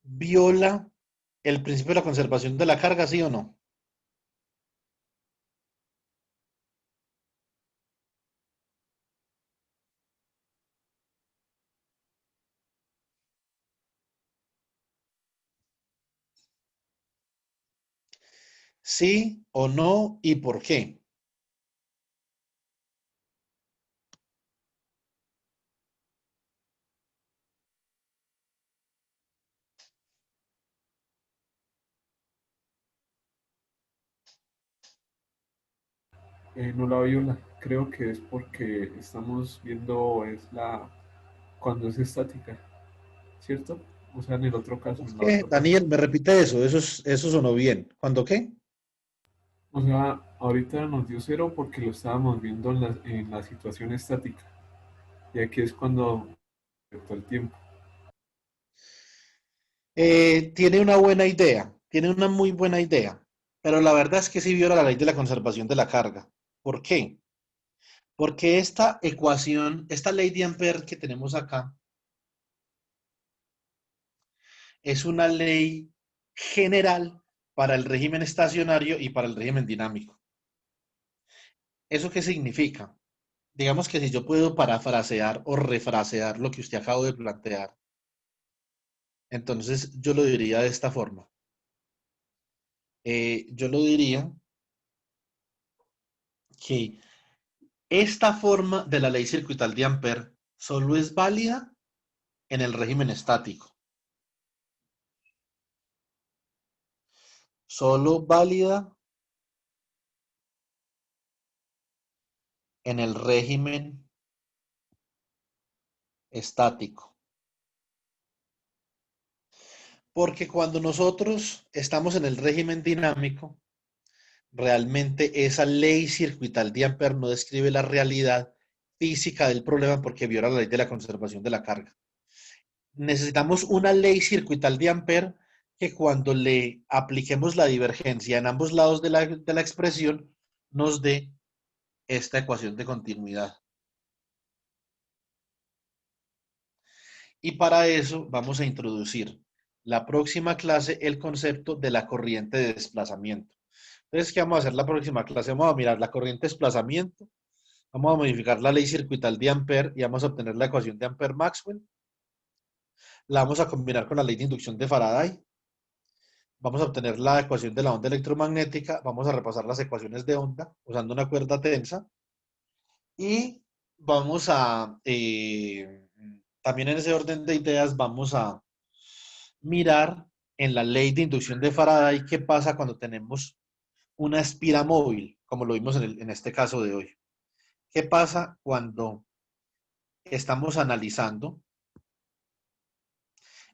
¿viola el principio de la conservación de la carga, sí o no? ¿Sí o no y por qué? No la viola. Creo que es porque estamos viendo cuando es estática, ¿cierto? O sea, en el otro caso, Es en la que, otra parte. Daniel, me repite eso, eso sonó bien. ¿Cuándo qué? O sea, ahorita nos dio cero porque lo estábamos viendo en la situación estática. Y aquí es cuando afectó el tiempo. Tiene una buena idea, tiene una muy buena idea, pero la verdad es que sí viola la ley de la conservación de la carga. ¿Por qué? Porque esta ecuación, esta ley de Ampère que tenemos acá, es una ley general para el régimen estacionario y para el régimen dinámico. ¿Eso qué significa? Digamos que si yo puedo parafrasear o refrasear lo que usted acabó de plantear, Entonces, yo lo diría de esta forma. Yo lo diría que esta forma de la ley circuital de Ampère solo es válida en el régimen estático. Solo válida en el régimen estático. Porque cuando nosotros estamos en el régimen dinámico, realmente esa ley circuital de Ampère no describe la realidad física del problema porque viola la ley de la conservación de la carga. Necesitamos una ley circuital de Ampère que cuando le apliquemos la divergencia en ambos lados de la expresión nos dé esta ecuación de continuidad. Y para eso vamos a introducir la próxima clase el concepto de la corriente de desplazamiento. Entonces, ¿qué vamos a hacer la próxima clase? Vamos a mirar la corriente de desplazamiento, vamos a modificar la ley circuital de Ampère y vamos a obtener la ecuación de Ampère-Maxwell. La vamos a combinar con la ley de inducción de Faraday. Vamos a obtener la ecuación de la onda electromagnética. Vamos a repasar las ecuaciones de onda usando una cuerda tensa. Y vamos a, también en ese orden de ideas, vamos a mirar en la ley de inducción de Faraday qué pasa cuando tenemos una espira móvil, como lo vimos en este caso de hoy. ¿Qué pasa cuando estamos analizando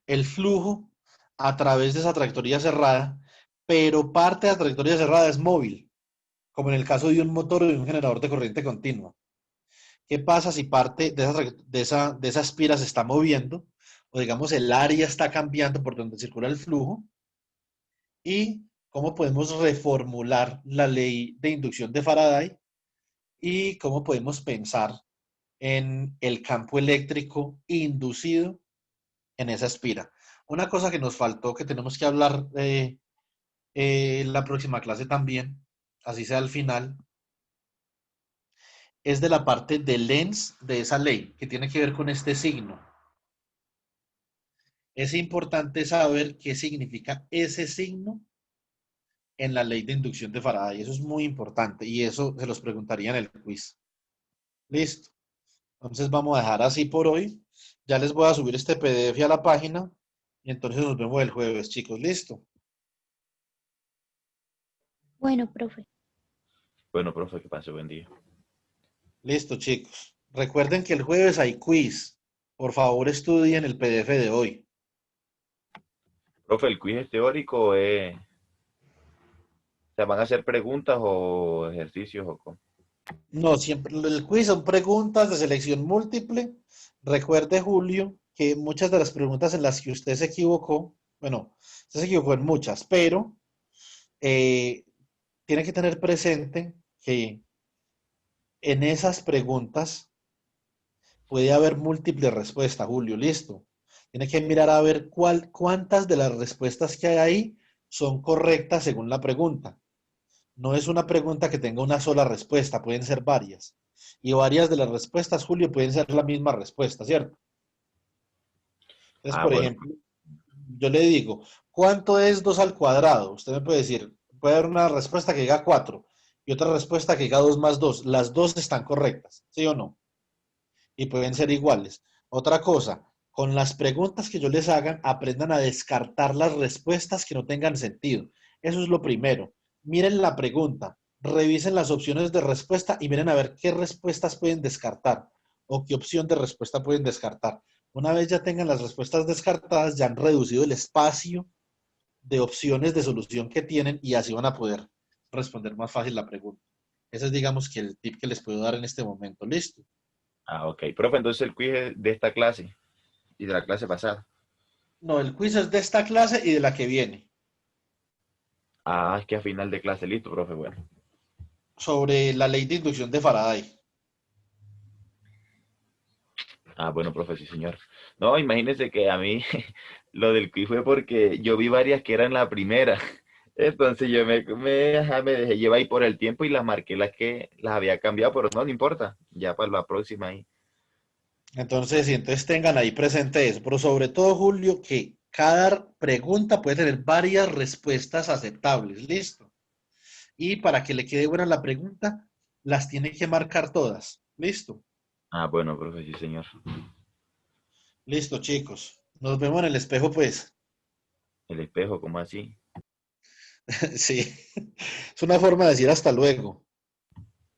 el flujo a través de esa trayectoria cerrada, pero parte de la trayectoria cerrada es móvil, como en el caso de un motor o de un generador de corriente continua? ¿Qué pasa si parte de esa espira se está moviendo, o digamos el área está cambiando por donde circula el flujo? ¿Y cómo podemos reformular la ley de inducción de Faraday? ¿Y cómo podemos pensar en el campo eléctrico inducido en esa espira? Una cosa que nos faltó, que tenemos que hablar en la próxima clase también, así sea al final, es de la parte de Lenz de esa ley, que tiene que ver con este signo. Es importante saber qué significa ese signo en la ley de inducción de Faraday. Eso es muy importante y eso se los preguntaría en el quiz. Listo. Entonces vamos a dejar así por hoy. Ya les voy a subir este PDF a la página y entonces nos vemos el jueves, chicos. Listo. Bueno, profe. Bueno, profe, que pase buen día. Listo, chicos. Recuerden que el jueves hay quiz. Por favor, estudien el PDF de hoy. Profe, ¿el quiz es teórico o es... O sea, van a hacer preguntas o ejercicios o cómo? No, siempre el quiz son preguntas de selección múltiple. Recuerde, Julio, que muchas de las preguntas en las que usted se equivocó, bueno, usted se equivocó en muchas, pero eh, tiene que tener presente que en esas preguntas puede haber múltiples respuestas, Julio, listo. Tiene que mirar a ver cuántas de las respuestas que hay ahí son correctas según la pregunta. No es una pregunta que tenga una sola respuesta, pueden ser varias. Y varias de las respuestas, Julio, pueden ser la misma respuesta, ¿cierto? Entonces, Ah, por bueno. ejemplo, yo le digo, ¿cuánto es 2 al cuadrado? Usted me puede decir, puede haber una respuesta que diga 4 y otra respuesta que diga 2 más 2. Las dos están correctas, ¿sí o no? Y pueden ser iguales. Otra cosa, con las preguntas que yo les hagan, aprendan a descartar las respuestas que no tengan sentido. Eso es lo primero. Miren la pregunta, revisen las opciones de respuesta y miren a ver qué respuestas pueden descartar o qué opción de respuesta pueden descartar. Una vez ya tengan las respuestas descartadas, ya han reducido el espacio de opciones de solución que tienen y así van a poder responder más fácil la pregunta. Ese es, digamos, que el tip que les puedo dar en este momento. ¿Listo? Ah, ok. Profe, entonces el quiz es de esta clase y de la clase pasada. No, el quiz es de esta clase y de la que viene, Ah, es que a final de clase, listo, profe, bueno. sobre la ley de inducción de Faraday. Ah, bueno, profe, sí, señor. No, imagínese que a mí lo del quiz fue porque yo vi varias que eran la primera. Entonces yo me dejé llevar ahí por el tiempo y las marqué las que las había cambiado, pero no, no importa. Ya para la próxima ahí. Entonces, y entonces tengan ahí presente eso, pero sobre todo, Julio, que Cada pregunta puede tener varias respuestas aceptables. Listo. Y para que le quede buena la pregunta, las tiene que marcar todas. Listo. Ah, bueno, profe, sí, señor. Listo, chicos. Nos vemos en el espejo, pues. El espejo, ¿cómo así? Sí. Es una forma de decir hasta luego.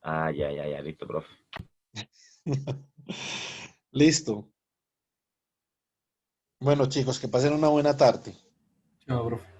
Ah, ya, ya, ya, listo, profe. Listo. Bueno, chicos, que pasen una buena tarde. Chao, profe.